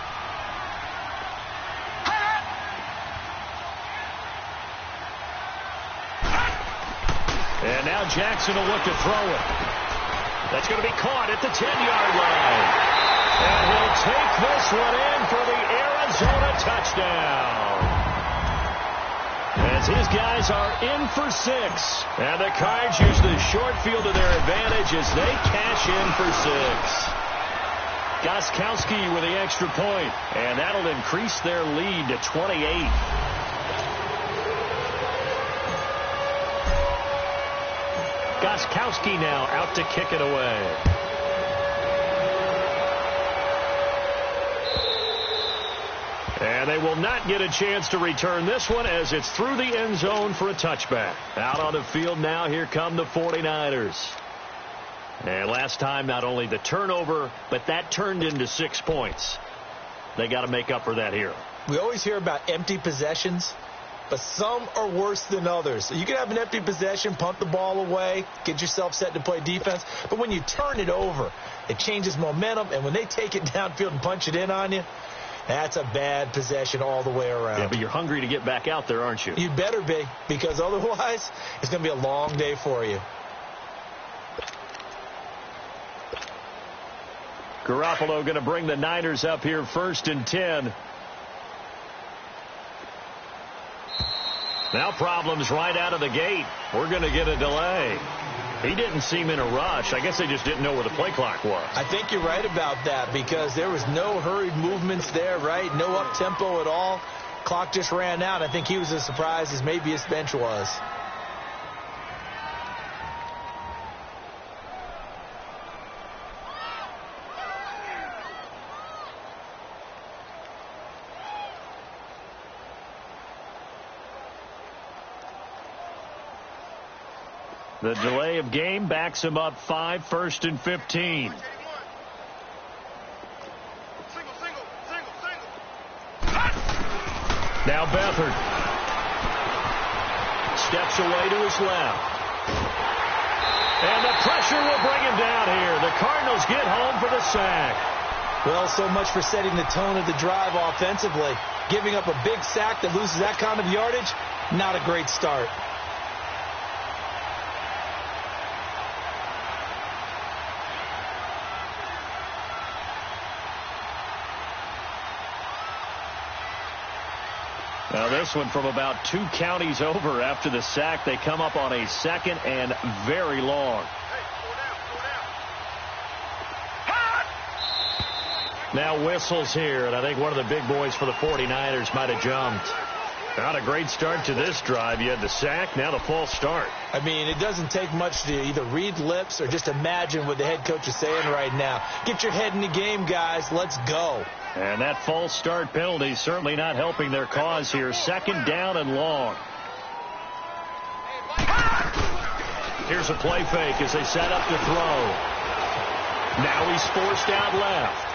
And now Jackson will look to throw it. That's going to be caught at the 10-yard line. And he'll take this one in for the Arizona touchdown. As his guys are in for 6. And the Cards use the short field to their advantage as they cash in for 6. Gostkowski with the extra point. And that'll increase their lead to 28. Gostkowski now out to kick it away. And they will not get a chance to return this one as it's through the end zone for a touchback. Out on the field now, here come the 49ers. And last time, not only the turnover, but that turned into 6 points. They got to make up for that here. We always hear about empty possessions, but some are worse than others. So you can have an empty possession, punt the ball away, get yourself set to play defense. But when you turn it over, it changes momentum. And when they take it downfield and punch it in on you, That's a bad possession all the way around. Yeah, but you're hungry to get back out there, aren't you? You better be, because otherwise it's going to be a long day for you. Garoppolo going to bring the Niners up here 1st and 10. Now problems right out of the gate. We're going to get a delay. He didn't seem in a rush. I guess they just didn't know where the play clock was. I think you're right about that, because there was no hurried movements there, right? No up-tempo at all. Clock just ran out. I think he was as surprised as maybe his bench was. The delay of game backs him up 5, 1st and 15. Now Beathard steps away to his left. And the pressure will bring him down here. The Cardinals get home for the sack. Well, so much for setting the tone of the drive offensively. Giving up a big sack that loses that kind of yardage, not a great start. Now this one from about 2 counties over after the sack. They come up on a 2nd and very long. Now whistles here, and I think one of the big boys for the 49ers might have jumped. Not a great start to this drive. You had the sack, now the false start. I mean, it doesn't take much to either read lips or just imagine what the head coach is saying right now. Get your head in the game, guys. Let's go. And that false start penalty certainly not helping their cause here. 2nd down and long. Here's a play fake as they set up to throw. Now he's forced out left.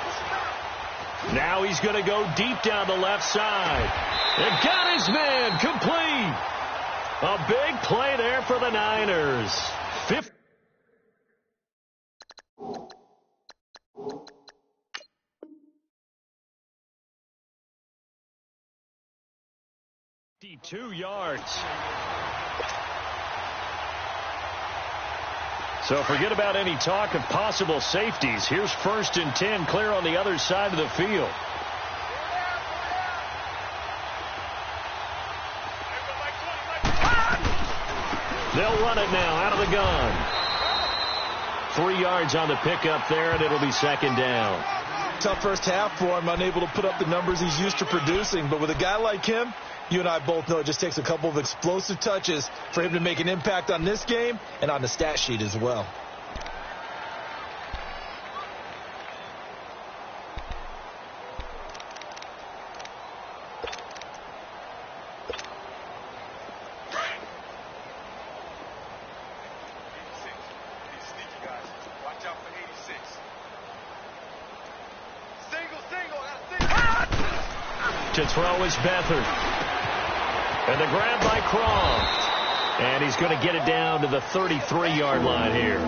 Now he's going to go deep down the left side. And got his man complete. A big play there for the Niners. 52 yards. So forget about any talk of possible safeties. Here's 1st and 10, clear on the other side of the field. They'll run it now out of the gun. 3 yards on the pickup there, and it'll be 2nd down. Tough first half for him, unable to put up the numbers he's used to producing. But with a guy like him, you and I both know it just takes a couple of explosive touches for him to make an impact on this game and on the stat sheet as well. To throw is Beathard. And the grab by Croft. And he's going to get it down to the 33-yard line here.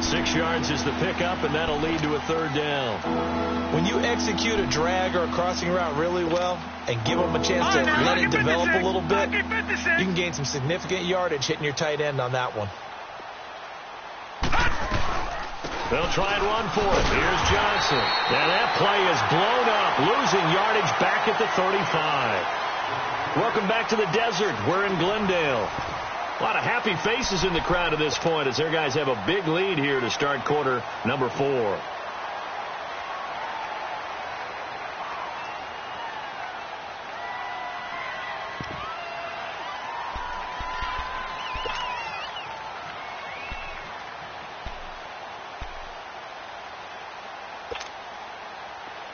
6 yards is the pickup, and that'll lead to a 3rd down. When you execute a drag or a crossing route really well and give them a chance to let it develop a little bit, you can gain some significant yardage hitting your tight end on that one. They'll try and run for it. Here's Johnson. And that play is blown up, losing yardage back at the 35. Welcome back to the desert. We're in Glendale. A lot of happy faces in the crowd at this point as their guys have a big lead here to start quarter number 4.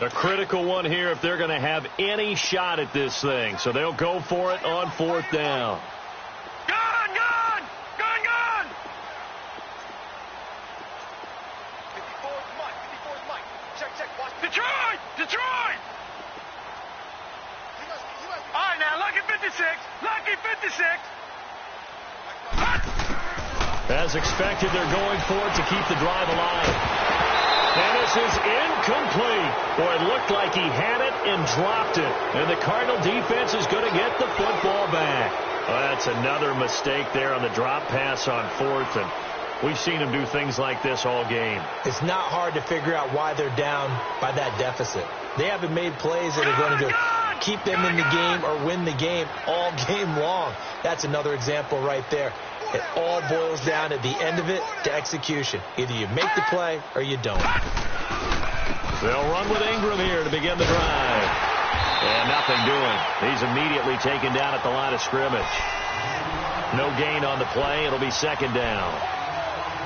A critical one here if they're going to have any shot at this thing. So they'll go for it on 4th down. Gun! Gun! Gun! Gun! 54's Mike. 54's Mike. Check. Watch. Detroit! Detroit! All right, now, lucky 56. Lucky 56. As expected, they're going for it to keep the drive alive. And this is incomplete. Boy, it looked like he had it and dropped it. And the Cardinal defense is going to get the football back. Well, that's another mistake there on the drop pass on fourth. And we've seen him do things like this all game. It's not hard to figure out why they're down by that deficit. They haven't made plays that are going to keep them in the game or win the game all game long. That's another example right there. It all boils down at the end of it to execution. Either you make the play or you don't. They'll run with Ingram here to begin the drive. And nothing doing. He's immediately taken down at the line of scrimmage. No gain on the play. It'll be second down.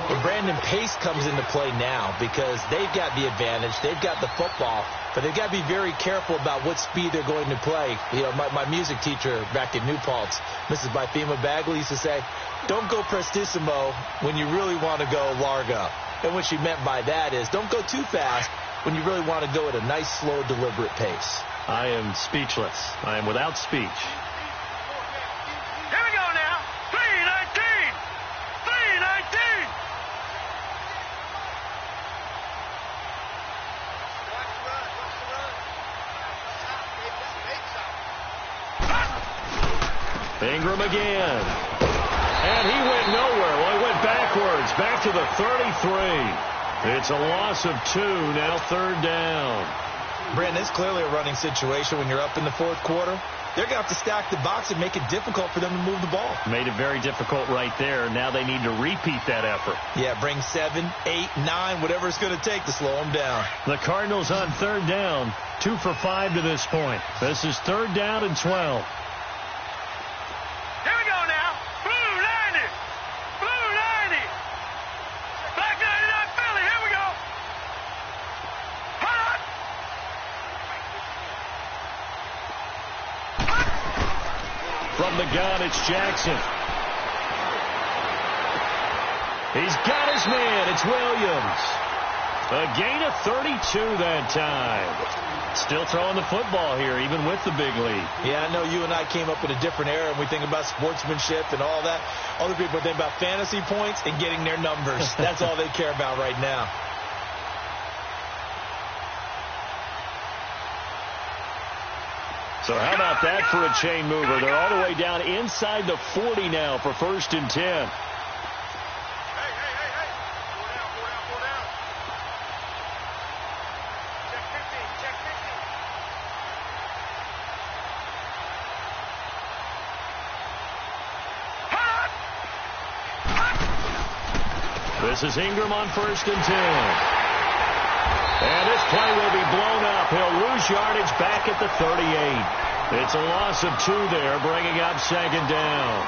Well, Brandon, pace comes into play now because they've got the advantage. They've got the football, but they've got to be very careful about what speed they're going to play. You know, my music teacher back at New Paltz, Mrs. Bythema Bagley, used to say, don't go prestissimo when you really want to go largo. And what she meant by that is don't go too fast when you really want to go at a nice, slow, deliberate pace. I am speechless. I am without speech. Here we go now. 3-19. 3-19. Ingram again. And he went nowhere. Well, he went backwards. Back to the 33. It's a loss of 2. Now third down. Brandon, it's clearly a running situation when you're up in the fourth quarter. They're going to have to stack the box and make it difficult for them to move the ball. Made it very difficult right there. Now they need to repeat that effort. Yeah, bring 7, 8, 9, whatever it's going to take to slow them down. The Cardinals on third down. 2 for 5 to this point. This is third down and 12. Here we go now. Blue 90. Blue 90. Black 99 Philly. Here we go. Hot. From the gun, it's Jackson. He's got his man. It's Williams. A gain of 32 that time. Still throwing the football here, even with the big lead. Yeah, I know you and I came up in a different era, and we think about sportsmanship and all that. Other people think about fantasy points and getting their numbers. That's all they care about right now. So how about that for a chain mover? They're all the way down inside the 40 now for first and 10. This is Ingram on first and 10. And this play will be blown up. He'll lose yardage back at the 38. It's a loss of 2 there, bringing up second down.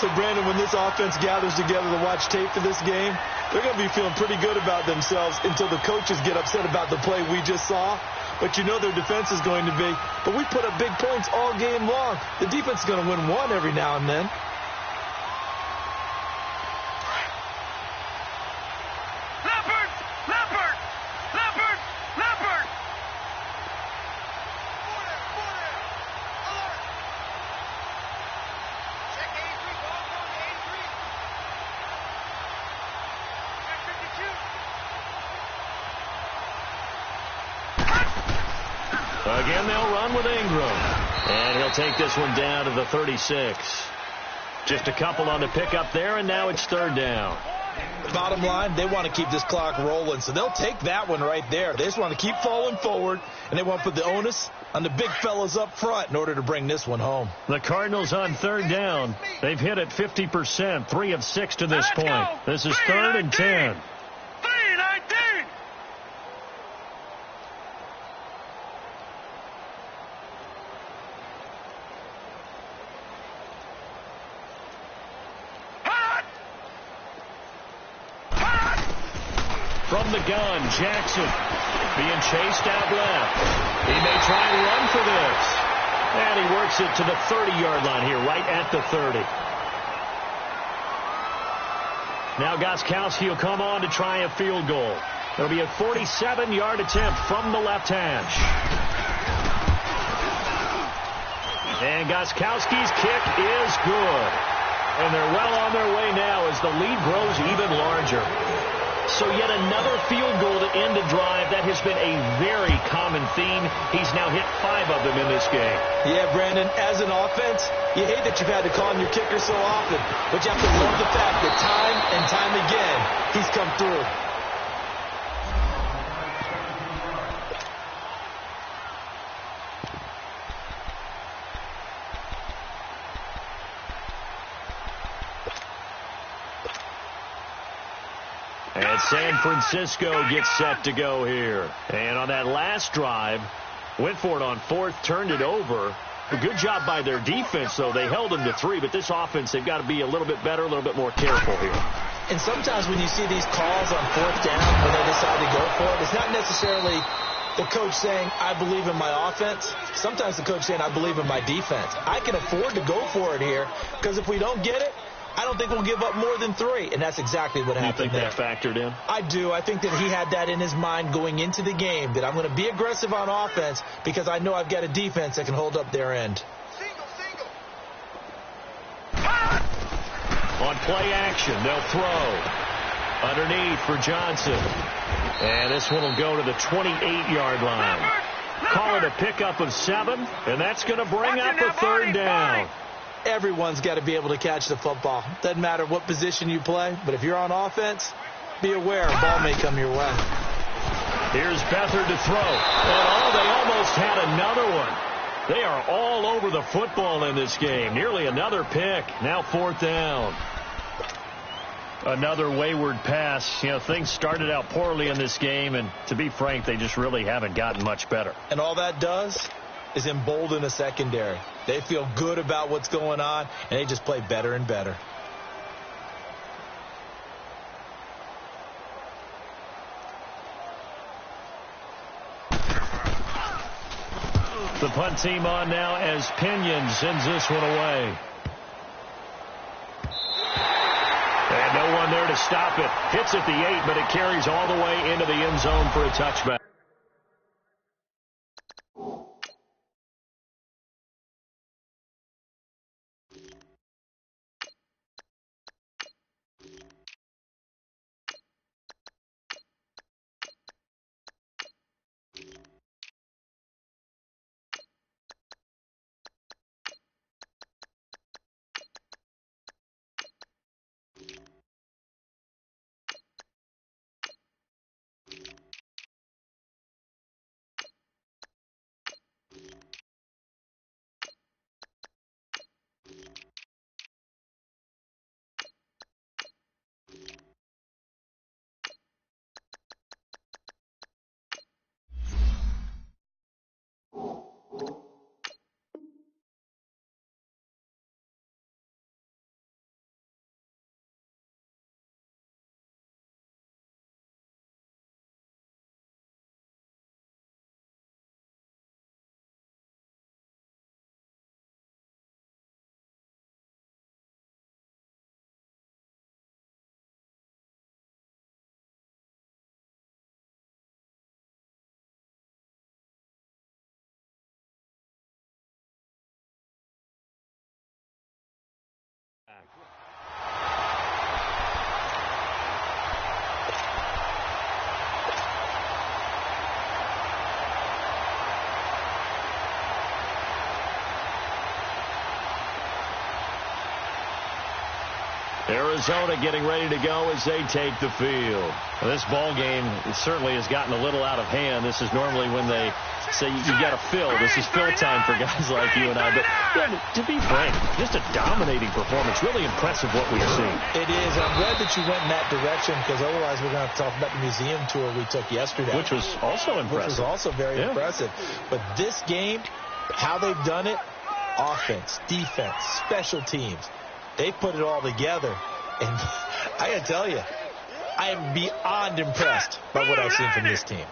So, Brandon, when this offense gathers together to watch tape for this game, they're going to be feeling pretty good about themselves until the coaches get upset about the play we just saw. But you know their defense is going to be. But we put up big points all game long. The defense is going to win one every now and then. Again, they'll run with Ingram. And he'll take this one down to the 36. Just a couple on the pickup there, and now it's third down. Bottom line, they want to keep this clock rolling, so they'll take that one right there. They just want to keep falling forward, and they want to put the onus on the big fellas up front in order to bring this one home. The Cardinals on third down. They've hit it 50%, 3 of 6 to this point. This is third and 10. From the gun, Jackson being chased out left. He may try and run for this. And he works it to the 30-yard line here, right at the 30. Now Gostkowski will come on to try a field goal. There'll be a 47-yard attempt from the left hash. And Gostkowski's kick is good. And they're well on their way now as the lead grows even larger. So yet another field goal to end a drive. That has been a very common theme. He's now hit 5 of them in this game. Yeah, Brandon, as an offense, you hate that you've had to call on your kicker so often, but you have to love the fact that time and time again, he's come through. And San Francisco gets set to go here. And on that last drive, went for it on 4th, turned it over. A good job by their defense, though. They held them to 3, but this offense, they've got to be a little bit better, a little bit more careful here. And sometimes when you see these calls on 4th down, when they decide to go for it, it's not necessarily the coach saying, I believe in my offense. Sometimes the coach saying, I believe in my defense. I can afford to go for it here, because if we don't get it, I don't think we'll give up more than 3, and that's exactly what happened there. You think that factored in? I do. I think that he had that in his mind going into the game, that I'm going to be aggressive on offense because I know I've got a defense that can hold up their end. Single. On play action, they'll throw. Underneath for Johnson. And this one will go to the 28-yard line. Call it a pickup of 7, and that's going to bring up a 3rd down. Everyone's got to be able to catch the football. Doesn't matter what position you play, but if you're on offense, be aware a ball may come your way. Here's Beathard to throw. And they almost had another one. They are all over the football in this game. Nearly another pick. Now 4th down. Another wayward pass. You know, things started out poorly in this game, and to be frank, they just really haven't gotten much better. And all that does is embolden the secondary. They feel good about what's going on, and they just play better and better. The punt team on now as Pinion sends this one away. And no one there to stop it. Hits at the 8, but it carries all the way into the end zone for a touchback. Arizona getting ready to go as they take the field. Well, this ball game certainly has gotten a little out of hand. This is normally when they say you got to fill. This is fill time for guys like you and I. But yeah, to be frank, just a dominating performance. Really impressive what we've seen. It is. I'm glad that you went in that direction, because otherwise we're going to have to talk about the museum tour we took yesterday. Which was also impressive. Which was also very impressive. But this game, how they've done it, offense, defense, special teams, they put it all together. And I got to tell you, I am beyond impressed by what I've seen from this team.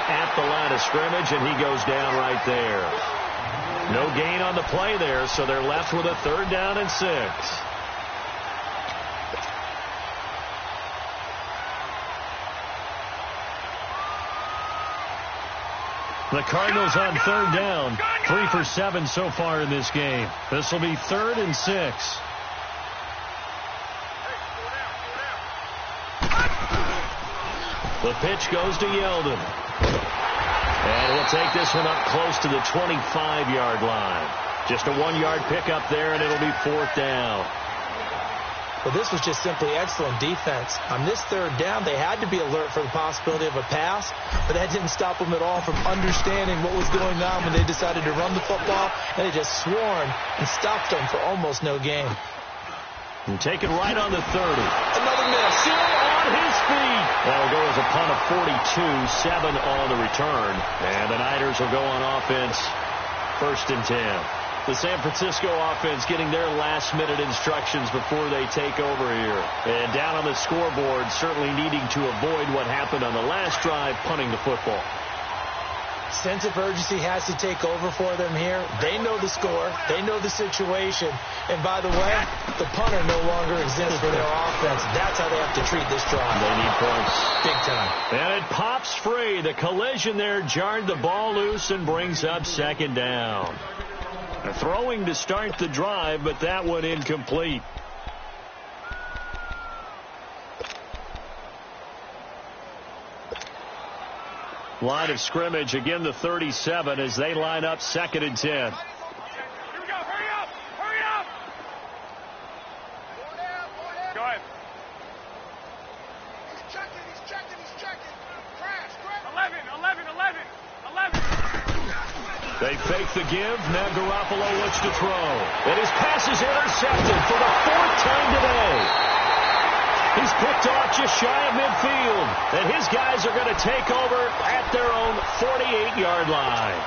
At the line of scrimmage, and he goes down right there. No gain on the play there, so they're left with a 3rd down and 6. The Cardinals on third down. 3 for 7 so far in this game. This will be 3rd and 6. The pitch goes to Yeldon. And he'll take this one up close to the 25-yard line. Just a 1-yard pickup there, and it'll be 4th down. Well, this was just simply excellent defense. On this 3rd down, they had to be alert for the possibility of a pass, but that didn't stop them at all from understanding what was going on when they decided to run the football, and they just swarmed and stopped them for almost no gain. And taken right on the 30. Another miss. Still on his feet. That'll go as a punt of 42, 7 on the return. And the Niners will go on offense, 1st and 10. The San Francisco offense getting their last-minute instructions before they take over here. And down on the scoreboard, certainly needing to avoid what happened on the last drive, punting the football. Sense of urgency has to take over for them here. They know the score. They know the situation. And by the way, the punter no longer exists for their offense. That's how they have to treat this drive. They need points. Big time. And it pops free. The collision there jarred the ball loose and brings up 2nd down. Throwing to start the drive, but that one incomplete. Line of scrimmage, again the 37 as they line up 2nd and 10. Here we go. Hurry up. Hurry up. Go ahead. He's checking. Crash. 11. They fake the give. Now Garoppolo looks to throw. And his pass is intercepted for the 4th time today. He's picked off just shy of midfield. And his guys are going to take over at their own 48-yard line.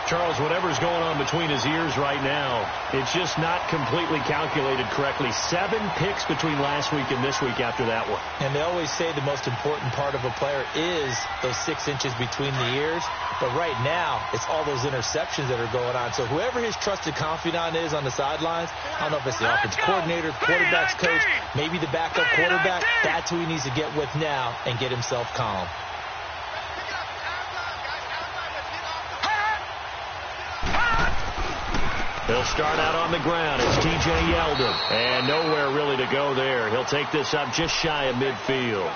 Charles, whatever's going on between his ears right now, it's just not completely calculated correctly. 7 picks between last week and this week after that one. And they always say the most important part of a player is those 6 inches between the ears. But right now, it's all those interceptions that are going on. So whoever his trusted confidant is on the sidelines, I don't know if it's the offensive coordinator, quarterback's coach, maybe the backup quarterback, that's who he needs to get with now and get himself calm. He'll start out on the ground. It's T.J. Yeldon. And nowhere really to go there. He'll take this up just shy of midfield.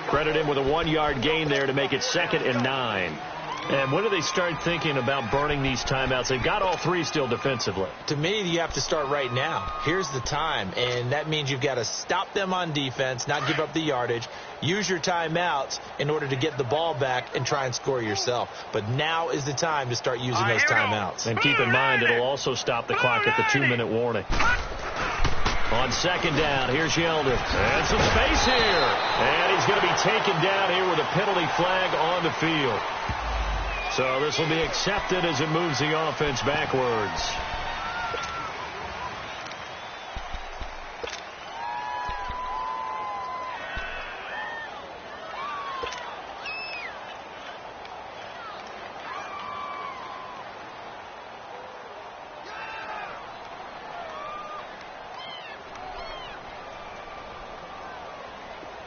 Credit him with a 1-yard gain there to make it 2nd and 9. And when do they start thinking about burning these timeouts? They've got all 3 still defensively. To me, you have to start right now. Here's the time, and that means you've got to stop them on defense, not give up the yardage, use your timeouts in order to get the ball back and try and score yourself. But now is the time to start using those timeouts. And keep in mind, it'll also stop the clock at the 2-minute warning. On 2nd down, here's Yeldon. And some space here. And he's going to be taken down here with a penalty flag on the field. So this will be accepted as it moves the offense backwards.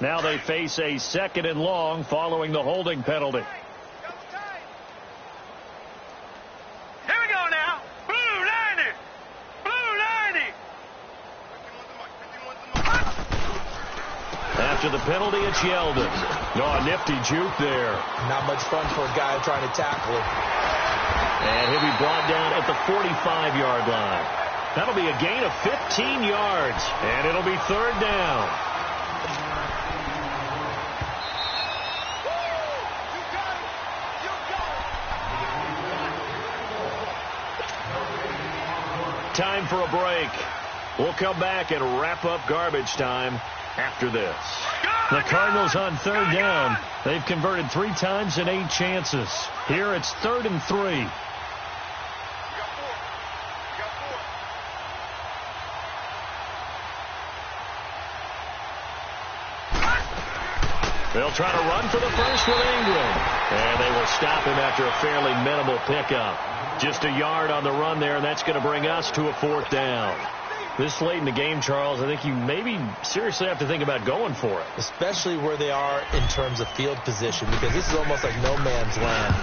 Now they face a 2nd and long following the holding penalty. After the penalty, it's Yeldon. Oh, a nifty juke there. Not much fun for a guy trying to tackle him. And he'll be brought down at the 45-yard line. That'll be a gain of 15 yards. And it'll be 3rd down. Time for a break. We'll come back and wrap up garbage time after this. The Cardinals on 3rd down. They've converted 3 times in 8 chances. Here it's 3rd and 3. They'll try to run for the first with Ingram. And they will stop him after a fairly minimal pickup. Just a yard on the run there, and that's going to bring us to a 4th down. This late in the game, Charles, I think you maybe seriously have to think about going for it. Especially where they are in terms of field position, because this is almost like no man's land.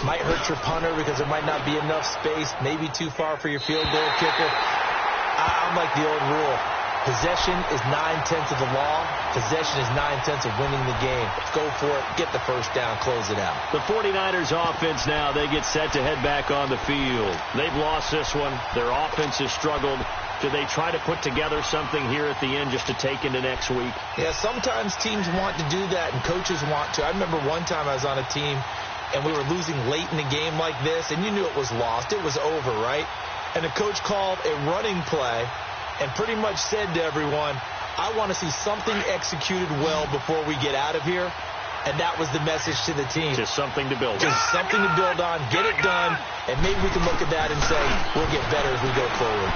Might hurt your punter because there might not be enough space, maybe too far for your field goal kicker. I'm like the old rule. Possession is 9/10 of the law. Possession is 9/10 of winning the game. Go for it. Get the first down. Close it out. The 49ers offense now, they get set to head back on the field. They've lost this one. Their offense has struggled. Do they try to put together something here at the end just to take into next week? Yeah, sometimes teams want to do that and coaches want to. I remember one time I was on a team and we were losing late in the game like this, and you knew it was lost. It was over, right? And the coach called a running play and pretty much said to everyone, I want to see something executed well before we get out of here. And that was the message to the team. Just something to build on. Just something to build on, get it done, and maybe we can look at that and say, we'll get better as we go forward.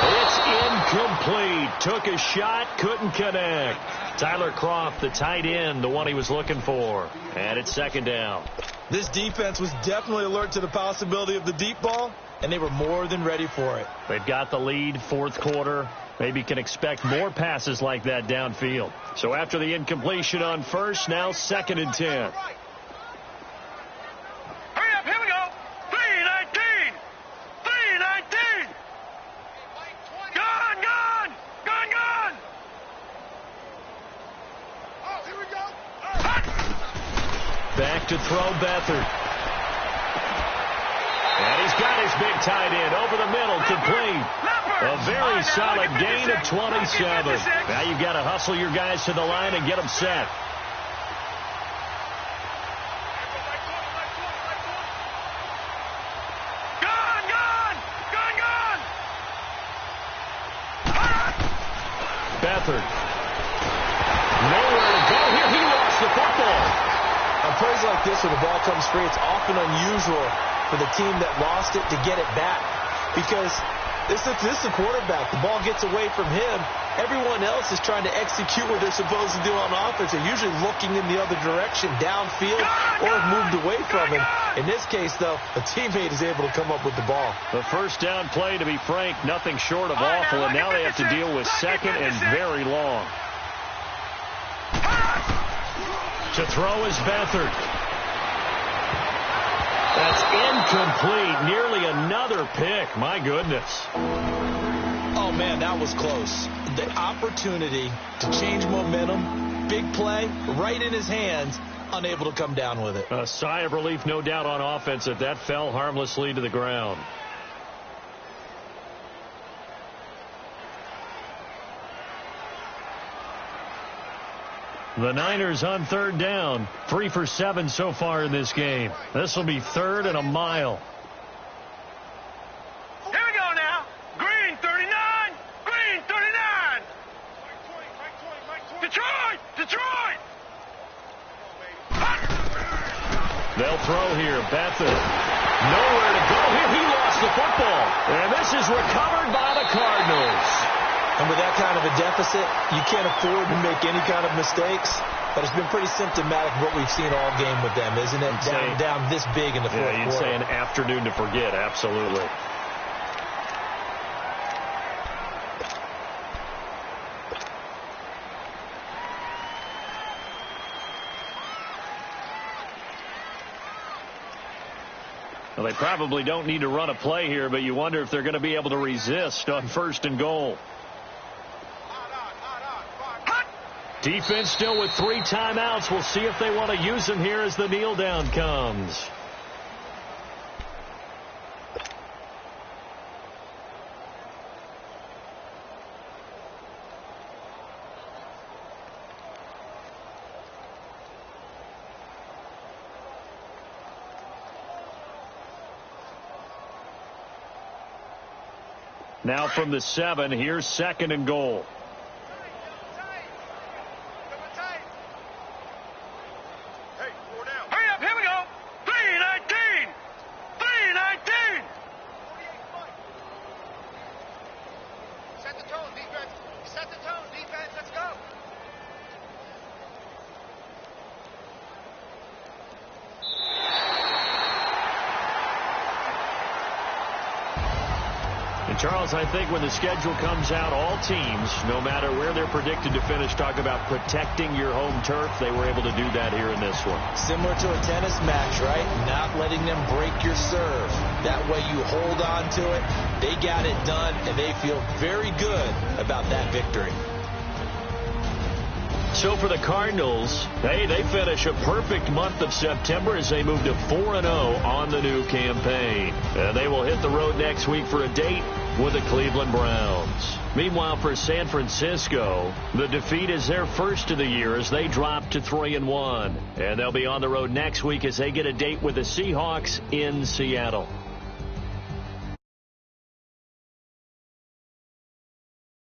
It's incomplete. Took a shot, couldn't connect. Tyler Kroft, the tight end, the one he was looking for. And it's second down. This defense was definitely alert to the possibility of the deep ball, and they were more than ready for it. They've got the lead, fourth quarter. Maybe can expect more passes like that downfield. So after the incompletion on first, now 2nd and 10. Hurry up, here we go. 3-19. 3-19. Gone, gone. Gone, gone. Oh, here we go. Back to throw Beathard. And he's got his big tight end over the middle, complete. A very solid gain of 27. Now you've got to hustle your guys to the line and get them set. Gone, gone. Gone, gone. Beathard. Nowhere to go here. He lost the football. On plays like this where the ball comes free, it's often unusual for the team that lost it to get it back, because this is the quarterback. The ball gets away from him. Everyone else is trying to execute what they're supposed to do on offense. They're usually looking in the other direction, downfield, or have moved away from him. In this case, though, a teammate is able to come up with the ball. The first down play, to be frank, nothing short of awful, and now they have to deal with 2nd and very long. To throw is Beathard. That's incomplete. Nearly another pick. My goodness. Oh, man, that was close. The opportunity to change momentum, big play, right in his hands, unable to come down with it. A sigh of relief, no doubt, on offense that that fell harmlessly to the ground. The Niners on 3rd down. 3 for 7 so far in this game. This will be 3rd and a mile. Here we go now. Green 39. Green 39. Detroit. Detroit. They'll throw here. Beathard. Nowhere to go here. He lost the football. And this is recovered by the Cardinals. And with that kind of a deficit, you can't afford to make any kind of mistakes. But it's been pretty symptomatic of what we've seen all game with them, isn't it? Down this big in the fourth quarter. You'd say an afternoon to forget, absolutely. Well, they probably don't need to run a play here, but you wonder if they're going to be able to resist on 1st and goal. Defense still with 3 timeouts. We'll see if they want to use them here as the kneel down comes. Now from the 7, here's 2nd and goal. Charles, I think when the schedule comes out, all teams, no matter where they're predicted to finish, talk about protecting your home turf. They were able to do that here in this one. Similar to a tennis match, right? Not letting them break your serve. That way you hold on to it. They got it done, and they feel very good about that victory. So for the Cardinals, hey, they finish a perfect month of September as they move to 4-0 on the new campaign. And they will hit the road next week for a date with the Cleveland Browns. Meanwhile, for San Francisco, the defeat is their first of the year as they drop to 3-1. And they'll be on the road next week as they get a date with the Seahawks in Seattle.